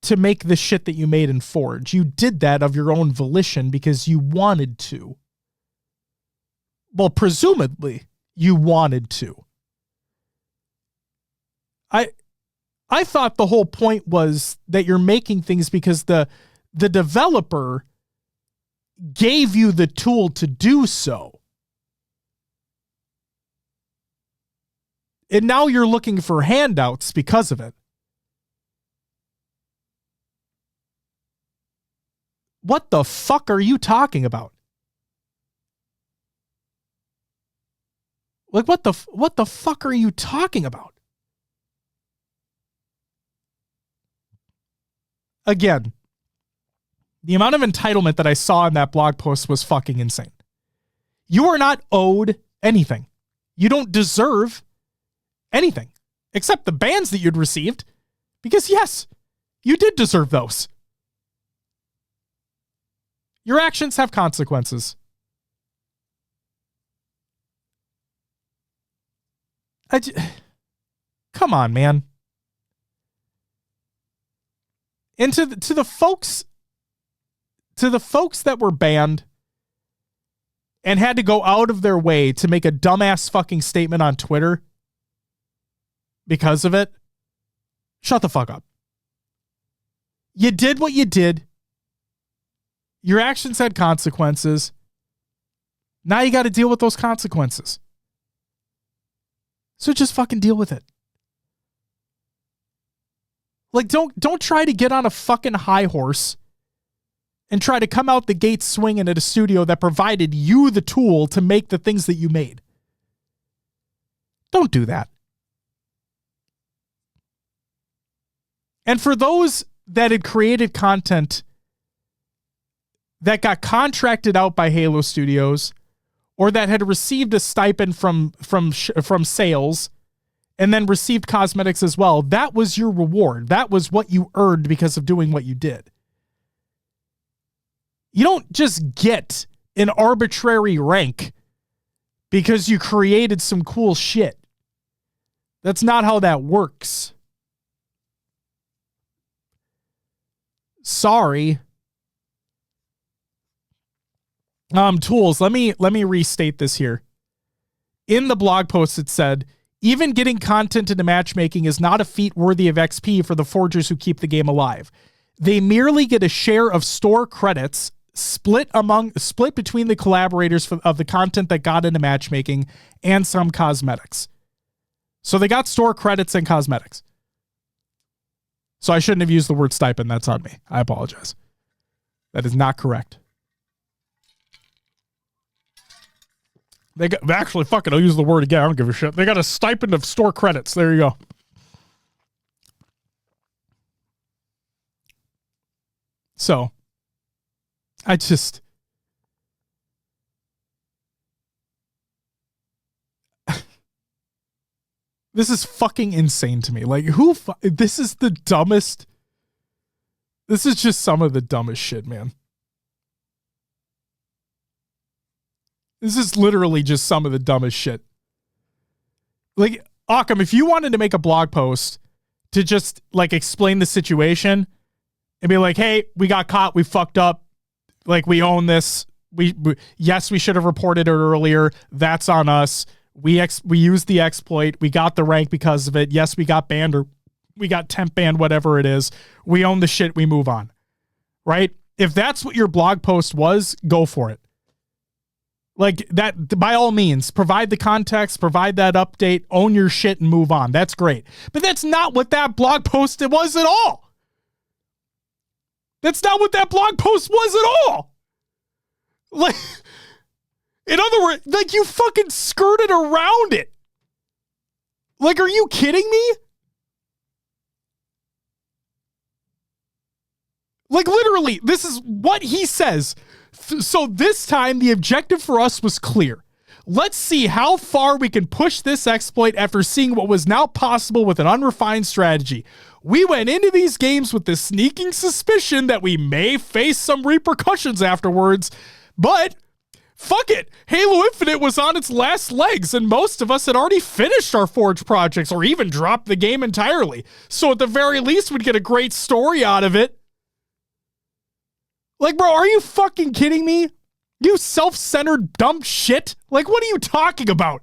S1: to make the shit that you made in Forge. You did that of your own volition because you wanted to. Well, presumably you wanted to. I thought the whole point was that you're making things because the developer gave you the tool to do so. And now you're looking for handouts because of it. What the fuck are you talking about? Like, what the fuck are you talking about? Again, the amount of entitlement that I saw in that blog post was fucking insane. You are not owed anything. You don't deserve anything except the bans that you'd received, because yes, you did deserve those. Your actions have consequences. Come on, man. And to the folks to the folks that were banned and had to go out of their way to make a dumbass fucking statement on Twitter because of it, shut the fuck up. You did what you did. Your actions had consequences. Now you got to deal with those consequences. So just fucking deal with it. Like, don't try to get on a fucking high horse and try to come out the gate swinging at a studio that provided you the tool to make the things that you made. Don't do that. And for those that had created content that got contracted out by Halo Studios or that had received a stipend from sales and then received cosmetics as well, that was your reward. That was what you earned because of doing what you did. You don't just get an arbitrary rank because you created some cool shit. That's not how that works. Sorry. Tools, let me restate this here. In the blog post it said, even getting content into matchmaking is not a feat worthy of XP for the forgers who keep the game alive. They merely get a share of store credits split between the collaborators of the content that got into matchmaking and some cosmetics. So they got store credits and cosmetics. So I shouldn't have used the word stipend. That's on me. I apologize. That is not correct. Actually, fuck it. I'll use the word again. I don't give a shit. They got a stipend of store credits. There you go. So, this is fucking insane to me. Like, this is the dumbest. This is just some of the dumbest shit, man. This is literally just some of the dumbest shit. Like, Occam, if you wanted to make a blog post to just, like, explain the situation and be like, hey, we got caught, we fucked up, like, we own this, yes, we should have reported it earlier, that's on us, we used the exploit, we got the rank because of it, yes, we got banned or we got temp banned, whatever it is, we own the shit, we move on, right? If that's what your blog post was, go for it. Like, that, by all means, provide the context, provide that update, own your shit and move on. That's great. But that's not what that blog post was at all. That's not what that blog post was at all. Like, in other words, like, you fucking skirted around it. Like, are you kidding me? Like, literally, this is what he says. So this time, the objective for us was clear. Let's see how far we can push this exploit after seeing what was now possible with an unrefined strategy. We went into these games with the sneaking suspicion that we may face some repercussions afterwards, but fuck it. Halo Infinite was on its last legs, and most of us had already finished our Forge projects or even dropped the game entirely. So at the very least, we'd get a great story out of it. Like, bro, are you fucking kidding me? You self-centered dumb shit? Like, what are you talking about?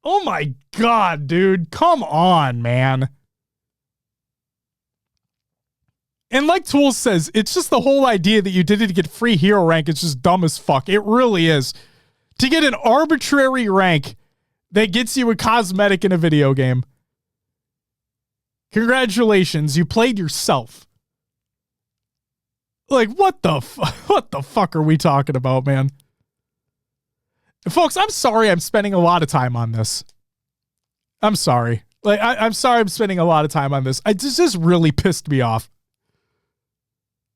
S1: Oh my God, dude. Come on, man. And like Tools says, it's just the whole idea that you did it to get free hero rank. It's just dumb as fuck. It really is. To get an arbitrary rank that gets you a cosmetic in a video game. Congratulations, you played yourself. Like, what the fuck are we talking about, man? Folks, I'm sorry I'm spending a lot of time on this. I'm sorry. Like, I'm sorry I'm spending a lot of time on this. This just really pissed me off.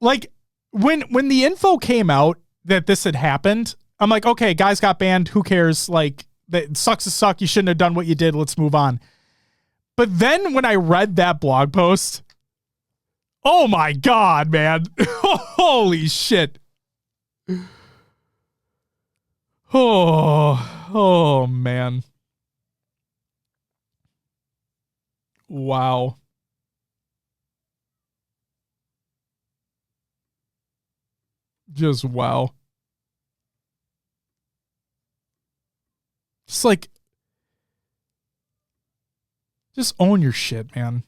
S1: Like, when the info came out that this had happened, I'm like, okay, guys got banned. Who cares? Like, it sucks to suck. You shouldn't have done what you did. Let's move on. But then when I read that blog post, oh my God, man. Holy shit. Oh, man. Wow. Just wow. Just like, just own your shit, man.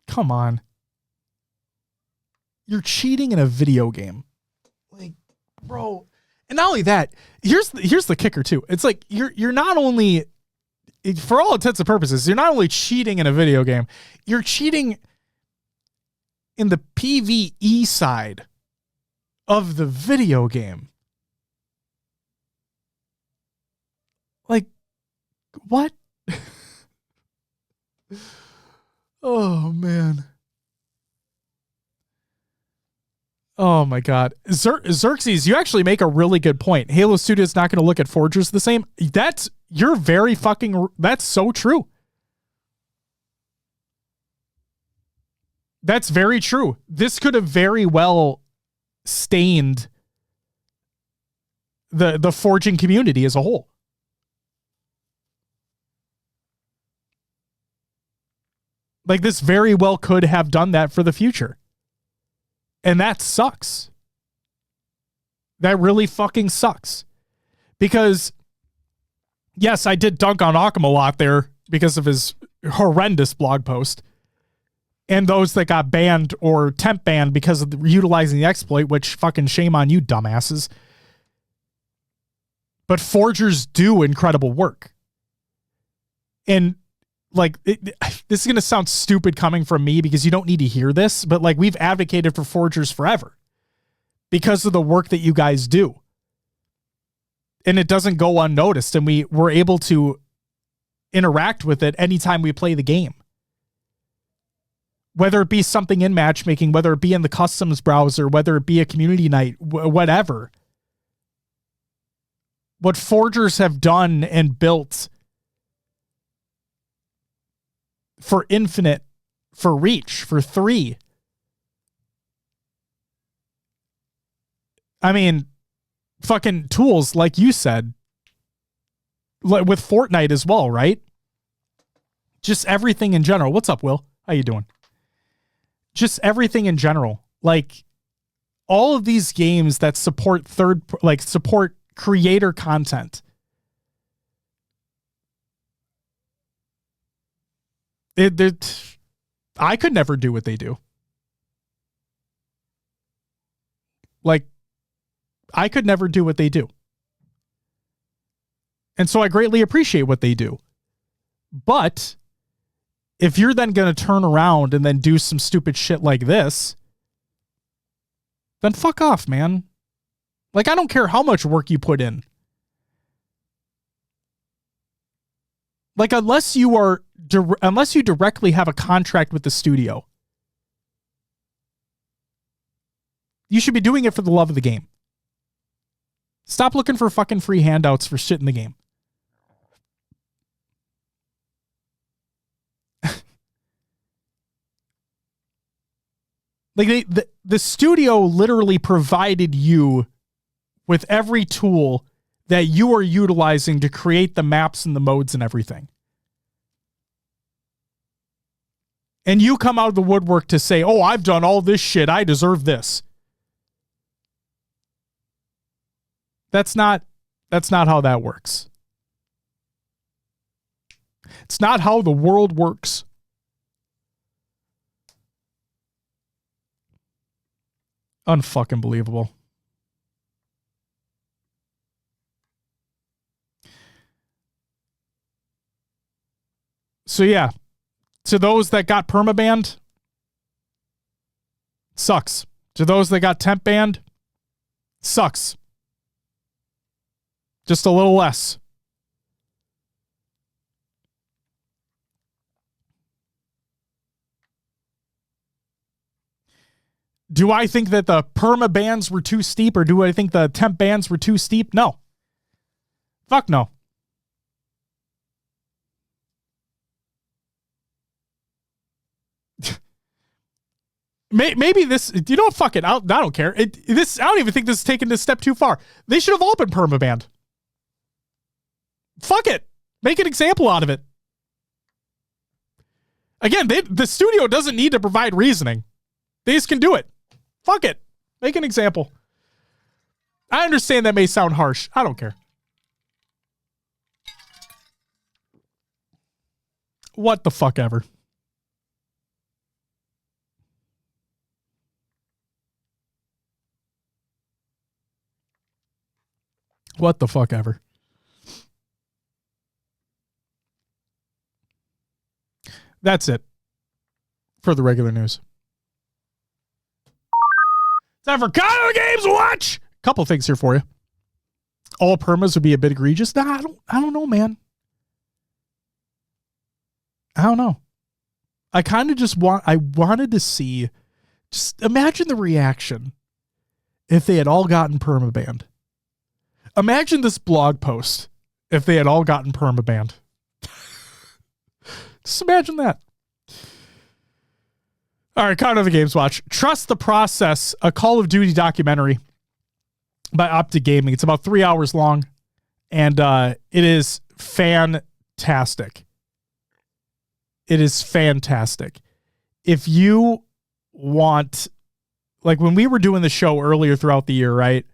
S1: Come on. You're cheating in a video game. Like, bro. And not only that, here's the kicker too. It's like you're not only, for all intents and purposes, you're not only cheating in a video game, you're cheating in the PvE side of the video game. Like, what? Oh, man. Oh, my God. Xerxes, you actually make a really good point. Halo Studios not going to look at forgers the same. That's so true. That's very true. This could have very well stained the forging community as a whole. Like, this very well could have done that for the future. And that sucks. That really fucking sucks. Because, yes, I did dunk on Occam a lot there because of his horrendous blog post. And those that got banned or temp banned because of utilizing the exploit, which fucking shame on you, dumbasses. But forgers do incredible work. And like, this is going to sound stupid coming from me because you don't need to hear this, but like, we've advocated for forgers forever because of the work that you guys do. And it doesn't go unnoticed. And we're able to interact with it anytime we play the game. Whether it be something in matchmaking, whether it be in the customs browser, whether it be a community night, whatever. What forgers have done and built for Infinite, for Reach, for 3. I mean, fucking tools, like you said, with Fortnite as well, right? Just everything in general. What's up, Will? How you doing? Just everything in general. Like, all of these games that support support creator content. I could never do what they do. Like, I could never do what they do. And so I greatly appreciate what they do. But if you're then going to turn around and then do some stupid shit like this, then fuck off, man. Like, I don't care how much work you put in. Like, unless you directly have a contract with the studio, you should be doing it for the love of the game. Stop looking for fucking free handouts for shit in the game. Like, the studio literally provided you with every tool that you are utilizing to create the maps and the modes and everything. And you come out of the woodwork to say, oh, I've done all this shit, I deserve this. That's not how that works. It's not how the world works. Unfucking believable. So yeah, to those that got permabanned, sucks. To those that got temp banned, sucks. Just a little less. Do I think that the perma bans were too steep, or do I think the temp bans were too steep? No. Fuck no. Maybe this, you know what, fuck it, I don't care. I don't even think this is taking this step too far. They should have all been permabanned. Fuck it. Make an example out of it. Again, the studio doesn't need to provide reasoning. They just can do it. Fuck it. Make an example. I understand that may sound harsh. I don't care. What the fuck ever. What the fuck ever. That's it for the regular news. Time for Kind of the Games Watch. Couple things here for you. All permas would be a bit egregious. Nah, I don't know, man. I don't know. I kind of just wanted to see, just imagine the reaction if they had all gotten permabanned. Imagine this blog post if they had all gotten permabanned. Just imagine that. All right, Kind of the Games Watch. Trust the Process, a Call of Duty documentary by Optic Gaming. It's about 3 hours long, and it is fantastic. It is fantastic. If you want, like when we were doing the show earlier throughout the year, right?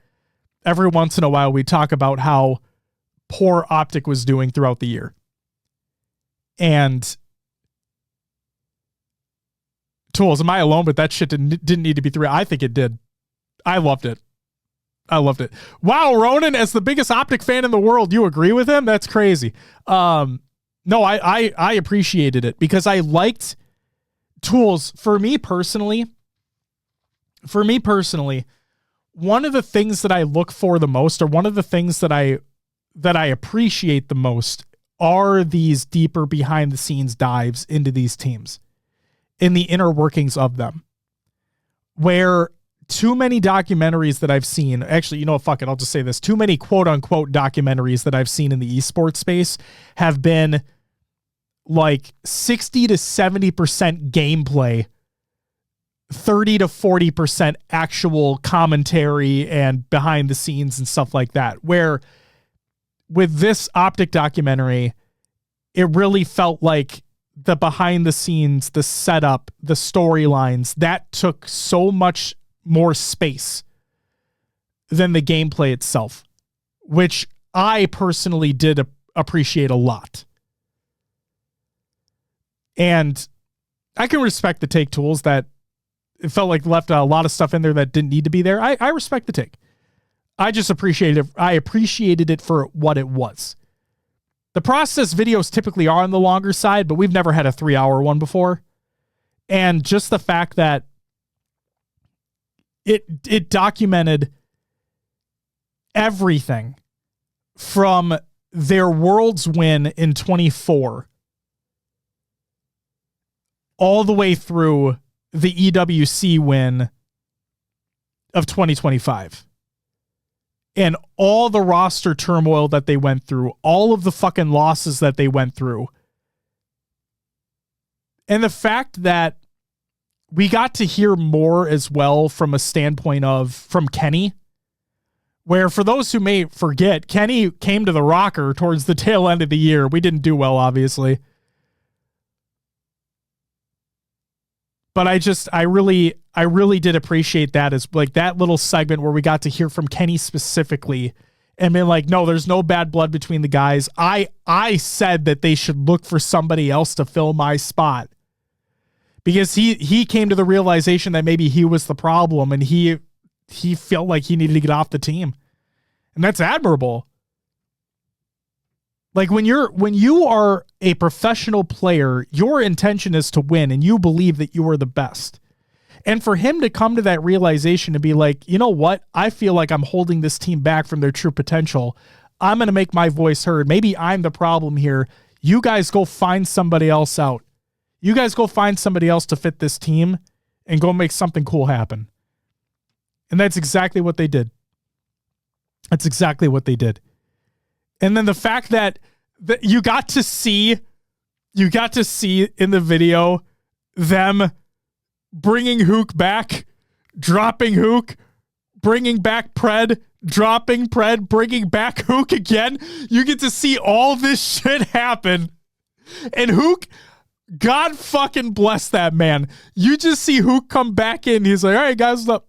S1: Every once in a while, we talk about how poor Optic was doing throughout the year. And Tools, am I alone? But that shit didn't need to be 3. I think it did. I loved it. Wow, Ronan, as the biggest Optic fan in the world, you agree with him? That's crazy. No, I appreciated it because I liked Tools. For me personally, one of the things that I look for the most, or one of the things that I appreciate the most, are these deeper behind the scenes dives into these teams, in the inner workings of them, where too many documentaries that I've seen, actually, you know, fuck it, I'll just say this. Too many quote unquote documentaries that I've seen in the esports space have been like 60 to 70% gameplay, 30 to 40% actual commentary and behind the scenes and stuff like that. Where with this Optic documentary, it really felt like the behind the scenes, the setup, the storylines, that took so much more space than the gameplay itself, which I personally did appreciate a lot. And I can respect the take, Tools, that it felt like left a lot of stuff in there that didn't need to be there. I respect the take. I just appreciated it. I appreciated it for what it was. The Process videos typically are on the longer side, but we've never had a 3-hour one before. And just the fact that it documented everything from their Worlds win in 24 all the way through the EWC win of 2025. And all the roster turmoil that they went through, all of the fucking losses that they went through. And the fact that we got to hear more as well from a standpoint of, from Kenny, where for those who may forget, Kenny came to the rocker towards the tail end of the year. We didn't do well, obviously. But I really did appreciate that, as like that little segment where we got to hear from Kenny specifically and been like, no, there's no bad blood between the guys. I said that they should look for somebody else to fill my spot, because he came to the realization that maybe he was the problem and he felt like he needed to get off the team. And that's admirable. Like when you are a professional player, your intention is to win and you believe that you are the best. And for him to come to that realization to be like, you know what? I feel like I'm holding this team back from their true potential. I'm going to make my voice heard. Maybe I'm the problem here. You guys go find somebody else out. You guys go find somebody else to fit this team and go make something cool happen. And that's exactly what they did. That's exactly what they did. And then the fact that you got to see in the video them bringing Hook back, dropping Hook, bringing back Pred, dropping Pred, bringing back Hook again. You get to see all this shit happen. And Hook, God fucking bless that man. You just see Hook come back in. He's like, all right, guys, look.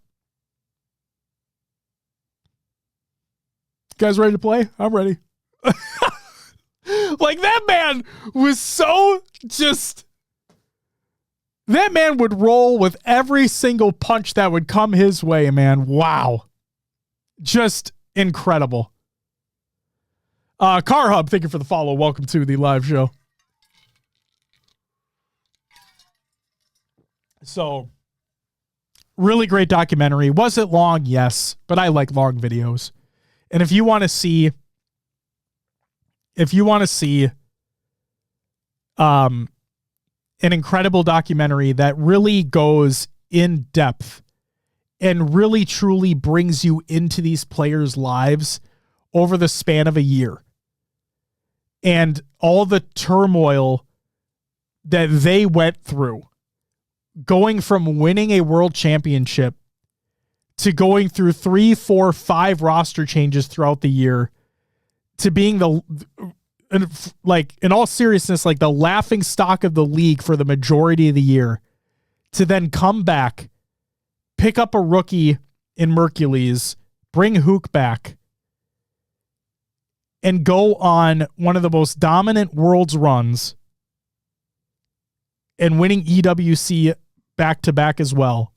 S1: guys ready to play? I'm ready. Like, that man was so just... That man would roll with every single punch that would come his way, man. Wow. Just incredible. Car Hub, thank you for the follow. Welcome to the live show. So, really great documentary. Was it long? Yes, but I like long videos. And if you want to see an incredible documentary that really goes in depth and really truly brings you into these players' lives over the span of a year and all the turmoil that they went through, going from winning a world championship to going through 3, 4, 5 roster changes throughout the year to being in all seriousness, like the laughing stock of the league for the majority of the year, to then come back, pick up a rookie in Mercules, bring Hook back, and go on one of the most dominant world's runs and winning EWC back-to-back as well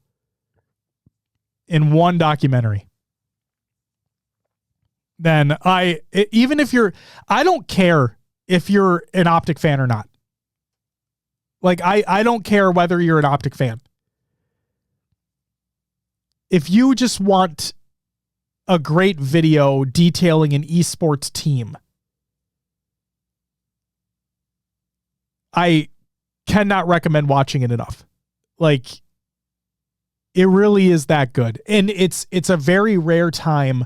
S1: in one documentary. Then I don't care if you're an Optic fan or not. Like, I don't care whether you're an Optic fan. If you just want a great video detailing an esports team, I cannot recommend watching it enough. Like, it really is that good. And it's a very rare time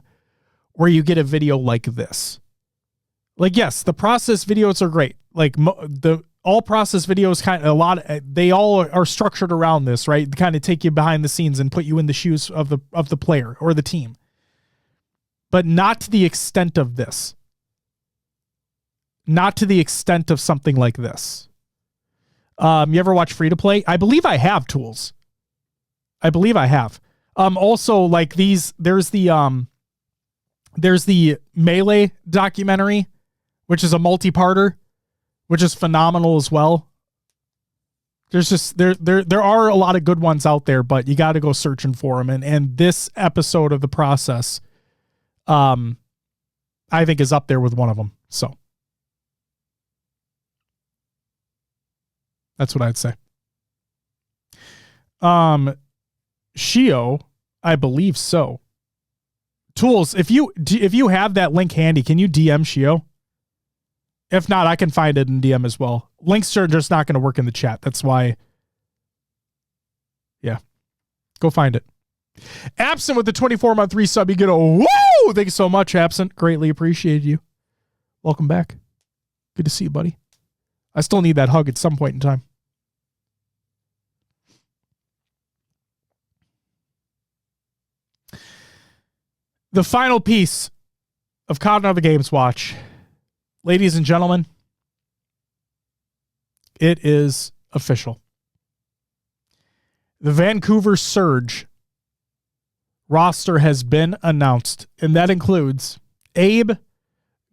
S1: where you get a video like this. Like, yes, the process videos are great. Like, all process videos they all are structured around this, right? Kind of take you behind the scenes and put you in the shoes of the player or the team. But not to the extent of this. Not to the extent of something like this. You ever watch Free to Play? I believe I have, Tools. I believe I have. Also, like, there's the Melee documentary, which is a multi-parter, which is phenomenal as well. There's just there are a lot of good ones out there, but you got to go searching for them. And this episode of the process, I think, is up there with one of them. So that's what I'd say. Shio, I believe so. Tools, if you have that link handy, can you DM Shio? If not, I can find it in DM as well. Links are just not going to work in the chat. That's why. Yeah. Go find it. Absent with the 24-month resub, you get a woo! Thank you so much, Absent. Greatly appreciate you. Welcome back. Good to see you, buddy. I still need that hug at some point in time. The final piece of COD and Other Games Watch. Ladies and gentlemen, it is official. The Vancouver Surge roster has been announced, and that includes Abe,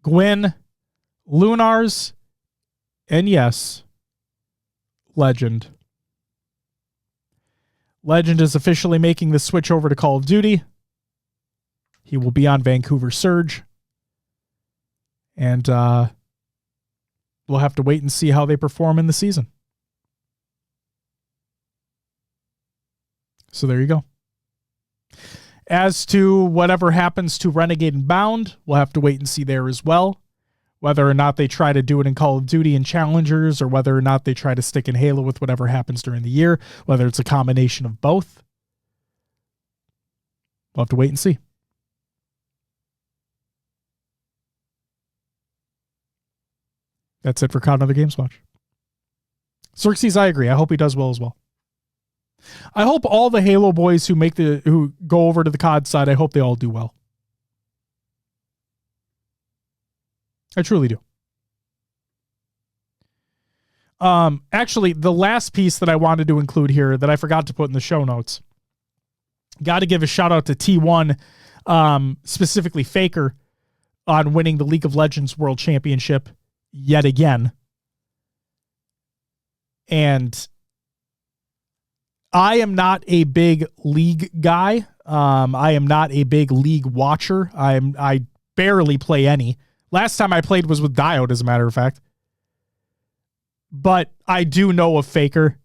S1: Gwyn, Lunars, and yes, Legend. Legend is officially making the switch over to Call of Duty. He will be on Vancouver Surge. And we'll have to wait and see how they perform in the season. So there you go. As to whatever happens to Renegade and Bound, we'll have to wait and see there as well. Whether or not they try to do it in Call of Duty and Challengers, or whether or not they try to stick in Halo with whatever happens during the year, whether it's a combination of both. We'll have to wait and see. That's it for COD and Other Games Watch. Xerxes, I agree. I hope he does well as well. I hope all the Halo boys who go over to the COD side, I hope they all do well. I truly do. Actually, the last piece that I wanted to include here that I forgot to put in the show notes. Got to give a shout out to T1, specifically Faker. on winning the League of Legends World Championship yet again. And I am not a big League guy. I am not a big League watcher. I barely play any. Last time I played was with Diode, as a matter of fact. But I do know of Faker.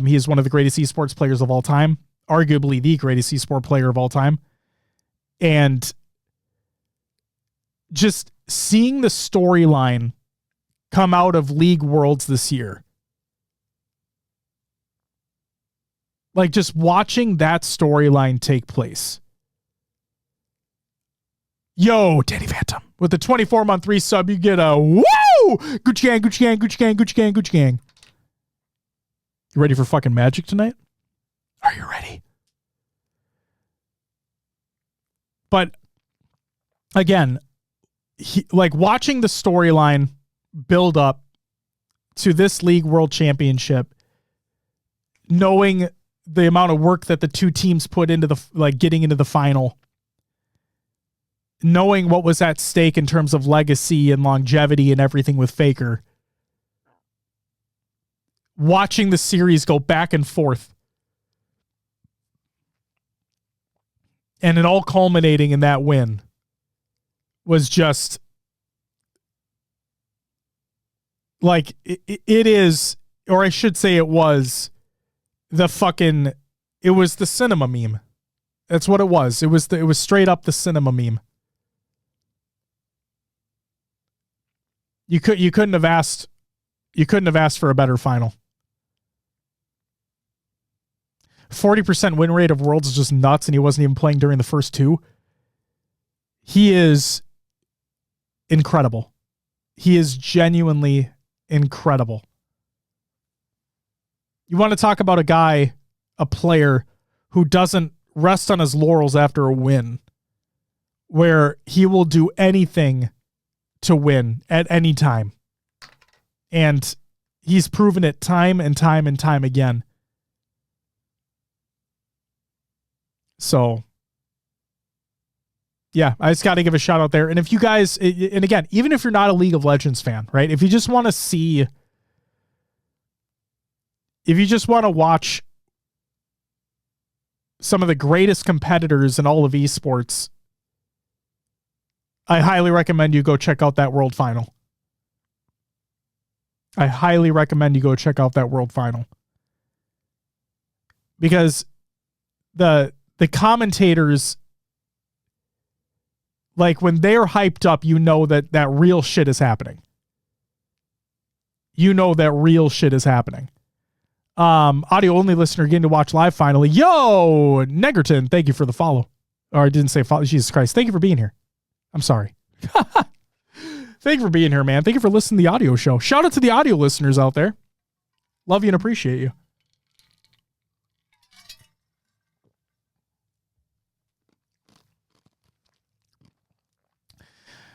S1: He is one of the greatest esports players of all time, arguably the greatest esports player of all time. And just seeing the storyline come out of League Worlds this year, like just watching that storyline take place. Yo, Danny Phantom, with the 24-month resub, you get a woo! Gucci gang, Gucci gang, Gucci gang, Gucci gang, Gucci gang. You ready for fucking magic tonight? Are you ready? But again, like watching the storyline build up to this League World Championship, knowing the amount of work that the two teams put into the, like, getting into the final, knowing what was at stake in terms of legacy and longevity and everything with Faker, watching the series go back and forth, and it all culminating in that win was just like, it is, or I should say it was it was the cinema meme. That's what it was. It was straight up the cinema meme. You couldn't have asked for a better final. 40% win rate of Worlds is just nuts, and he wasn't even playing during the first two. He is incredible. He is genuinely incredible. You want to talk about a player who doesn't rest on his laurels after a win, where he will do anything to win at any time. And he's proven it time and time and time again. So, yeah, I just got to give a shout out there. And if you guys, and again, even if you're not a League of Legends fan, right? If you just want to see, if you just want to watch some of the greatest competitors in all of esports, I highly recommend you go check out that World Final. I highly recommend you go check out that World Final. Because the commentators, like when they're hyped up, you know that real shit is happening. You know that real shit is happening. Audio only listener getting to watch live finally. Yo, Negerton, thank you for the follow. Or I didn't say follow. Jesus Christ. Thank you for being here. I'm sorry. Thank you for being here, man. Thank you for listening to the audio show. Shout out to the audio listeners out there. Love you and appreciate you.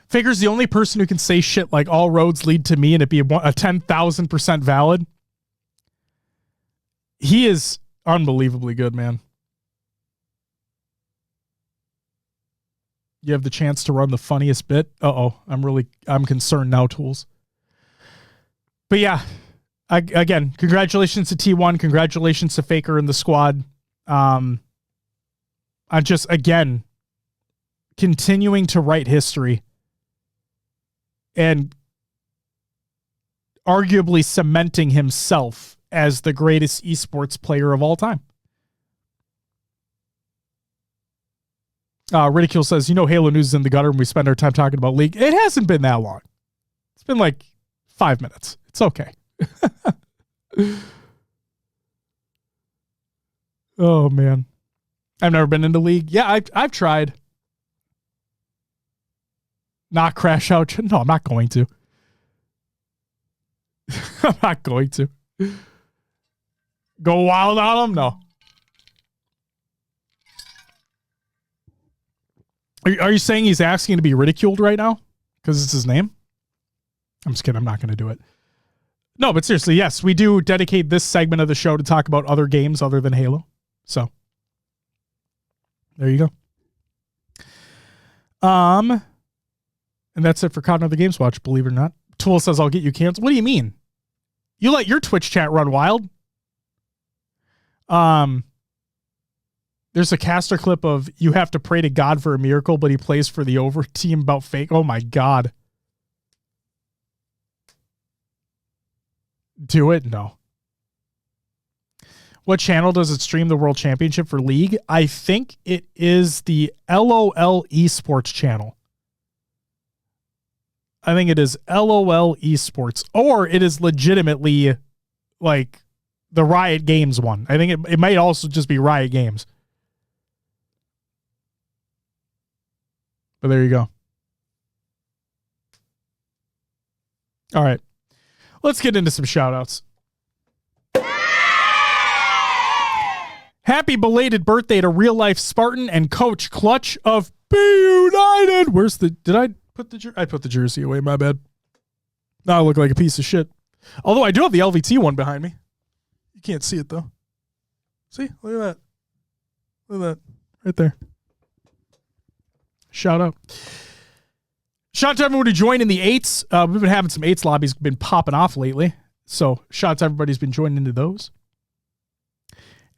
S1: Faker's the only person who can say shit like all roads lead to me and it be a 10,000% valid. He is unbelievably good, man. You have the chance to run the funniest bit. I'm concerned now, Tools. But yeah, again, congratulations to T1. Congratulations to Faker and the squad. I just, again, continuing to write history and arguably cementing himself as the greatest esports player of all time. Ridicule says, Halo news is in the gutter and we spend our time talking about League. It hasn't been that long. It's been like 5 minutes. It's okay. Oh, man. I've never been into League. Yeah, I've tried. Not crash out. No, I'm not going to. I'm not going to. Go wild on them? No. Are you saying he's asking to be ridiculed right now? Because it's his name? I'm just kidding. I'm not going to do it. No, but seriously, yes, we do dedicate this segment of the show to talk about other games other than Halo. So, there you go. And that's it for COD Another Games Watch, believe it or not. Tool says I'll get you canceled. What do you mean? You let your Twitch chat run wild. There's a caster clip of you have to pray to God for a miracle, but he plays for the over team about fake. Oh my God. Do it? No. What channel does it stream the World Championship for League? I think it is the LOL Esports channel. I think it is LOL Esports, or it is legitimately like the Riot Games one. I think it might also just be Riot Games. But there you go. All right. Let's get into some shout-outs. Happy belated birthday to real-life Spartan and Coach Clutch of Be United. Where's the... Did I put the jersey? I put the jersey away, my bad. Now I look like a piece of shit. Although I do have the LVT one behind me. You can't see it, though. See? Look at that. Look at that. Right there. Shout out. Shout out to everyone who joined in the 8s. We've been having some 8s lobbies been popping off lately. So shout out to everybody who's been joining into those.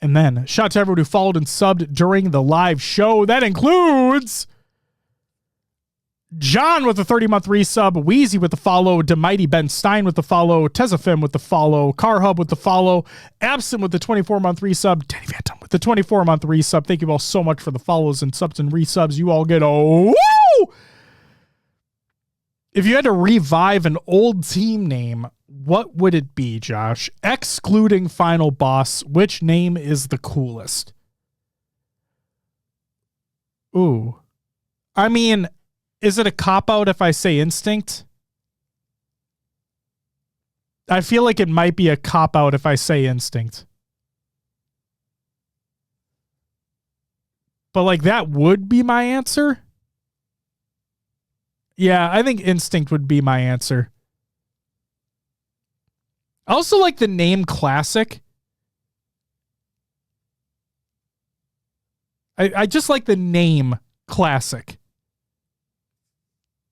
S1: And then shout out to everyone who followed and subbed during the live show. That includes John with the 30-month resub, Wheezy with the follow, Demighty Ben Stein with the follow, Tezafim with the follow, Carhub with the follow, Absent with the 24-month resub, Teddy Phantom with the 24-month resub. Thank you all so much for the follows and subs and resubs. You all get a woo! If you had to revive an old team name, what would it be, Josh? Excluding Final Boss, which name is the coolest? Ooh. I mean, is it a cop-out if I say Instinct? I feel like it might be a cop-out if I say Instinct. But, like, that would be my answer? Yeah, I think Instinct would be my answer. I also like the name Classic. I just like the name Classic.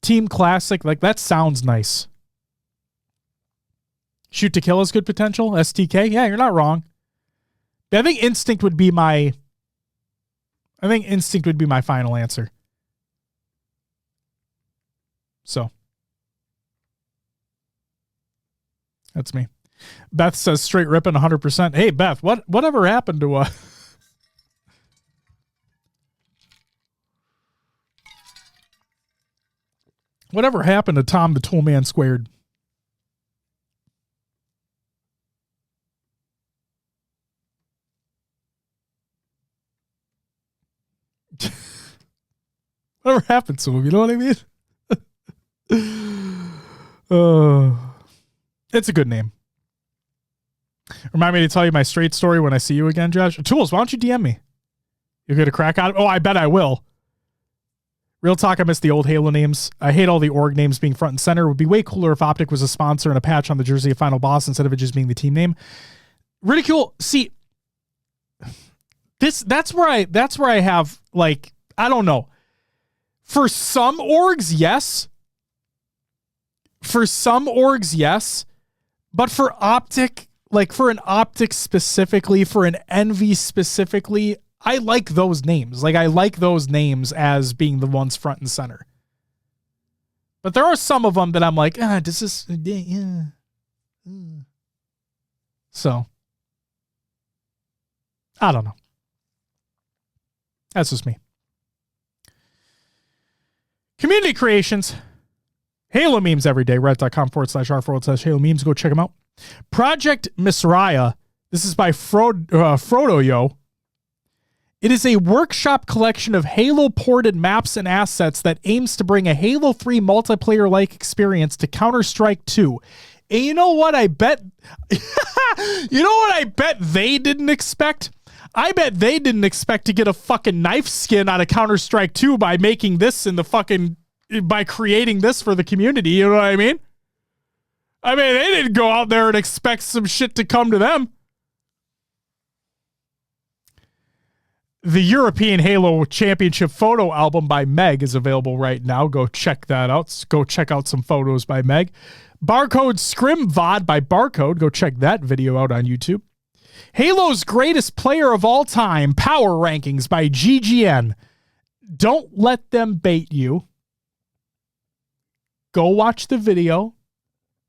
S1: Team Classic, like that sounds nice. Shoot to Kill has good potential. STK, yeah, you're not wrong. I think Instinct would be my final answer. So that's me. Beth says straight ripping 100%. Hey Beth, whatever happened to whatever happened to Tom the Toolman Squared? Whatever happened to him, you know what I mean? It's a good name. Remind me to tell you my straight story when I see you again, Josh. Tools, why don't you DM me? You'll get a crack out of it? Oh, I bet I will. Real talk, I miss the old Halo names. I hate all the org names being front and center. It would be way cooler if Optic was a sponsor and a patch on the jersey of Final Boss instead of it just being the team name. Ridicule. See, that's where I have, like, I don't know. For some orgs, yes. For some orgs, yes. But for Optic, like for an Optic specifically, for an Envy specifically, I like those names. Like I like those names as being the ones front and center. But there are some of them that I'm like, this is, yeah. So, I don't know. That's just me. Community creations. Halo memes every day. Reddit.com/r/Halo memes. Go check them out. Project Misraya. This is by Frodo Yo. It is a workshop collection of Halo ported maps and assets that aims to bring a Halo 3 multiplayer-like experience to Counter-Strike 2. And you know what I bet? You know what I bet they didn't expect? I bet they didn't expect to get a fucking knife skin out of Counter-Strike 2 by making this in the fucking, by creating this for the community. You know what I mean? I mean, they didn't go out there and expect some shit to come to them. The European Halo Championship photo album by Meg is available right now. Go check that out. Go check out some photos by Meg. Barcode Scrim VOD by Barcode. Go check that video out on YouTube. Halo's greatest player of all time, Power Rankings by GGN. Don't let them bait you. Go watch the video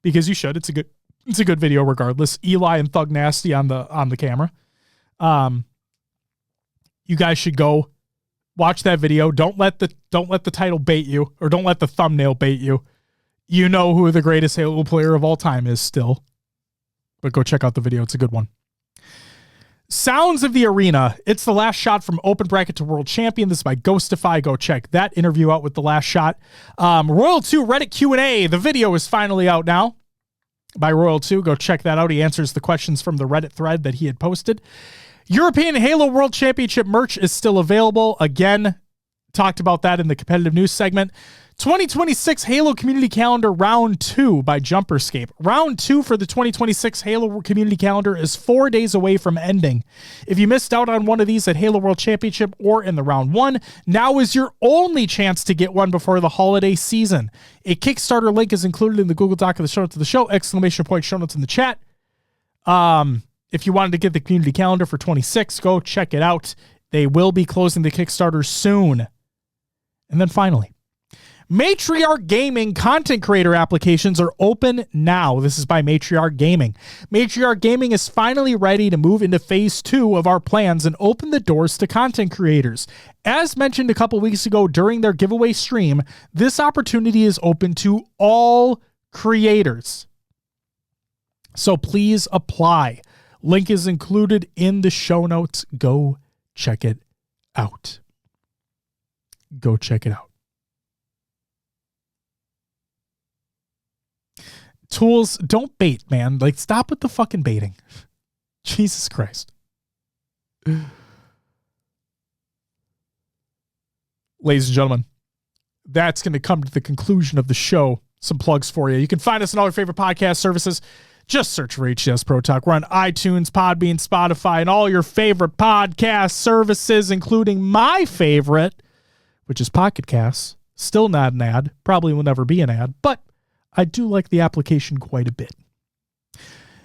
S1: because you should. It's a good video regardless. Eli and Thug Nasty on the camera. You guys should go watch that video. Don't let the title bait you, or don't let the thumbnail bait you. You know who the greatest Halo player of all time is still. But go check out the video. It's a good one. Sounds of the Arena. It's the last shot from Open Bracket to World Champion. This is by Ghostify. Go check that interview out with the last shot. Royal 2 Reddit Q&A. The video is finally out now by Royal 2. Go check that out. He answers the questions from the Reddit thread that he had posted. European Halo World Championship merch is still available. Again, talked about that in the competitive news segment. 2026 Halo Community Calendar Round 2 by Jumperscape. Round 2 for the 2026 Halo Community Calendar is 4 days away from ending. If you missed out on one of these at Halo World Championship or in the Round 1, now is your only chance to get one before the holiday season. A Kickstarter link is included in the Google Doc of the show notes of the show, ! Show notes in the chat. If you wanted to get the community calendar for 26, go check it out. They will be closing the Kickstarter soon. And then finally, Matriarch Gaming content creator applications are open now. This is by Matriarch Gaming. Matriarch Gaming is finally ready to move into phase 2 of our plans and open the doors to content creators. As mentioned a couple weeks ago during their giveaway stream, this opportunity is open to all creators. So please apply. Link is included in the show notes. Go check it out. Go check it out. Tools, don't bait, man. Like, stop with the fucking baiting. Jesus Christ. Ladies and gentlemen, that's going to come to the conclusion of the show. Some plugs for you. You can find us on all your favorite podcast services. Just search for HCS Pro Talk. We're on iTunes, Podbean, Spotify, and all your favorite podcast services, including my favorite, which is Pocket Casts. Still not an ad. Probably will never be an ad, but I do like the application quite a bit.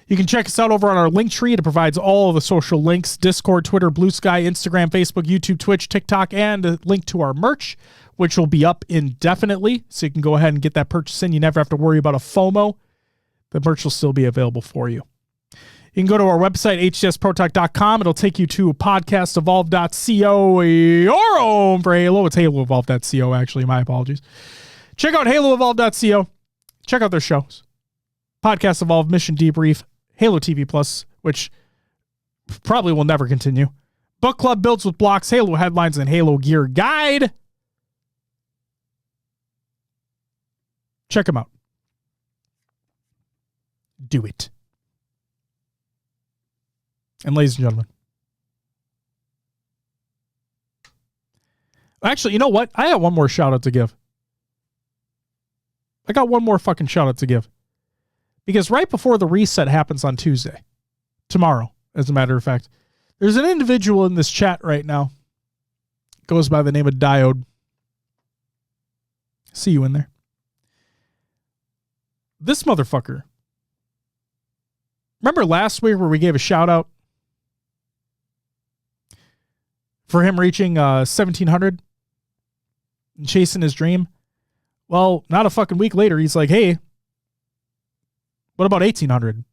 S1: You can check us out over on our link tree. It provides all of the social links: Discord, Twitter, Blue Sky, Instagram, Facebook, YouTube, Twitch, TikTok, and a link to our merch, which will be up indefinitely. So you can go ahead and get that purchase in. You never have to worry about a FOMO. The merch will still be available for you. You can go to our website, hcsprotalk.com. It'll take you to podcastevolve.co, your home for Halo. It's haloevolve.co, actually. My apologies. Check out haloevolve.co. Check out their shows. Podcast Evolve, Mission Debrief, Halo TV Plus, which probably will never continue. Book Club, Builds with Blocks, Halo Headlines, and Halo Gear Guide. Check them out. Do it. And ladies and gentlemen, actually, you know what? I got one more shout out to give. I got one more fucking shout out to give. Because right before the reset happens on Tuesday, tomorrow, as a matter of fact, there's an individual in this chat right now. Goes by the name of Diode. See you in there. This motherfucker. Remember last week where we gave a shout out for him reaching 1,700 and chasing his dream? Well, not a fucking week later, he's like, hey, what about 1,800?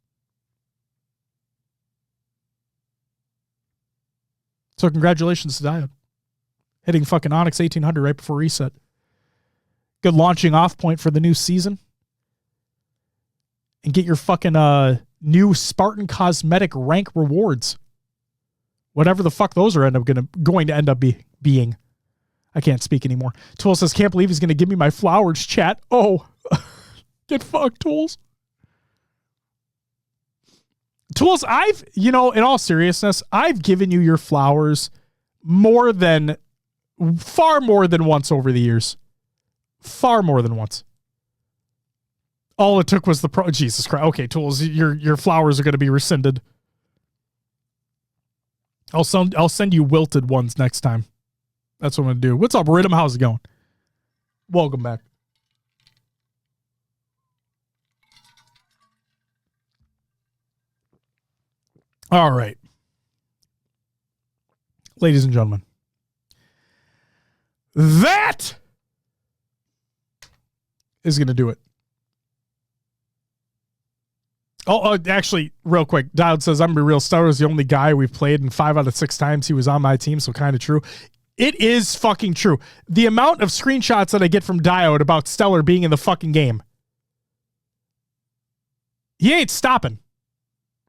S1: So congratulations to Diode. Hitting fucking Onyx 1,800 right before reset. Good launching off point for the new season. And get your fucking new Spartan Cosmetic rank rewards. Whatever the fuck those are going to end up being. I can't speak anymore. Tool says, can't believe he's going to give me my flowers, chat. Oh, get fucked, Tools. Tools, in all seriousness, I've given you your flowers far more than once over the years. Far more than once. All it took was Jesus Christ. Okay, Tools, your flowers are going to be rescinded. I'll send you wilted ones next time. That's what I'm going to do. What's up, Rhythm? How's it going? Welcome back. All right. Ladies and gentlemen. That is going to do it. Oh, actually, real quick, Dialed says, I'm going to be real. Stellar is the only guy we've played, and 5 out of 6 times he was on my team, so kind of true. It is fucking true. The amount of screenshots that I get from Diode about Stellar being in the fucking game. He ain't stopping.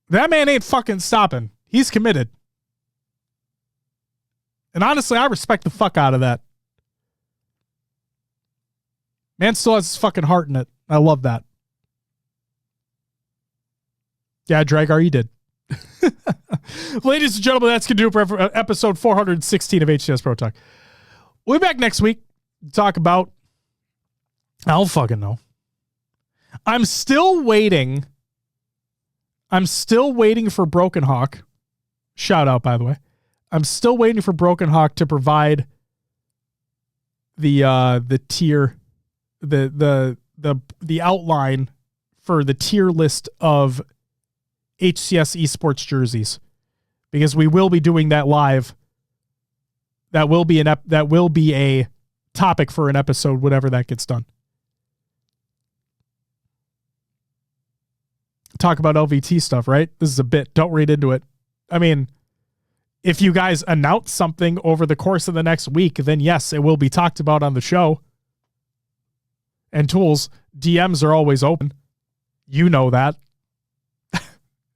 S1: That man ain't fucking stopping. He's committed. And honestly, I respect the fuck out of that. Man still has his fucking heart in it. I love that. Yeah, Dragar, you did. Ladies and gentlemen, that's going to do it for episode 416 of HCS Pro Talk. We'll be back next week to talk about... I don't fucking know. I'm still waiting for Broken Hawk. Shout out, by the way. I'm still waiting for Broken Hawk to provide the tier, the outline for the tier list of HCS esports jerseys, because we will be doing that live. That will be a topic for an episode whenever that gets done. Talk about LVT stuff, right? This is a bit. Don't read into it. I mean, if you guys announce something over the course of the next week, then yes, it will be talked about on the show. And Tools, DMs are always open. You know that.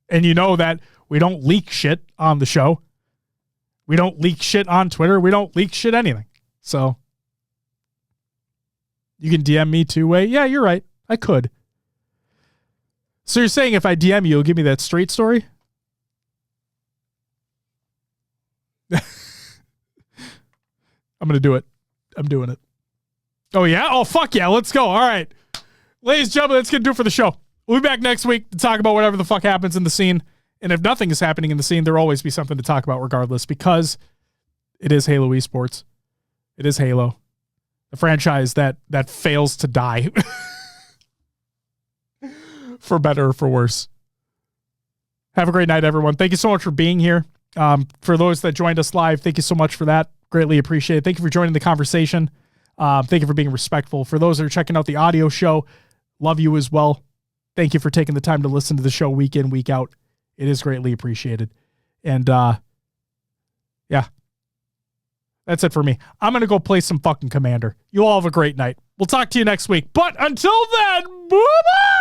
S1: And you know that we don't leak shit on the show. We don't leak shit on Twitter. We don't leak shit anything. So you can DM me two-way. Yeah, you're right. I could. So you're saying if I DM you, you'll give me that straight story? I'm going to do it. I'm doing it. Oh, yeah? Oh, fuck yeah. Let's go. All right. Ladies and gentlemen, that's going to do it for the show. We'll be back next week to talk about whatever the fuck happens in the scene. And if nothing is happening in the scene, there'll always be something to talk about regardless, because it is Halo Esports. It is Halo. The franchise that fails to die. For better or for worse. Have a great night, everyone. Thank you so much for being here. For those that joined us live, thank you so much for that. Greatly appreciate it. Thank you for joining the conversation. Thank you for being respectful. For those that are checking out the audio show, love you as well. Thank you for taking the time to listen to the show week in, week out. It is greatly appreciated. And, yeah. That's it for me. I'm going to go play some fucking Commander. You all have a great night. We'll talk to you next week. But until then, bye-bye!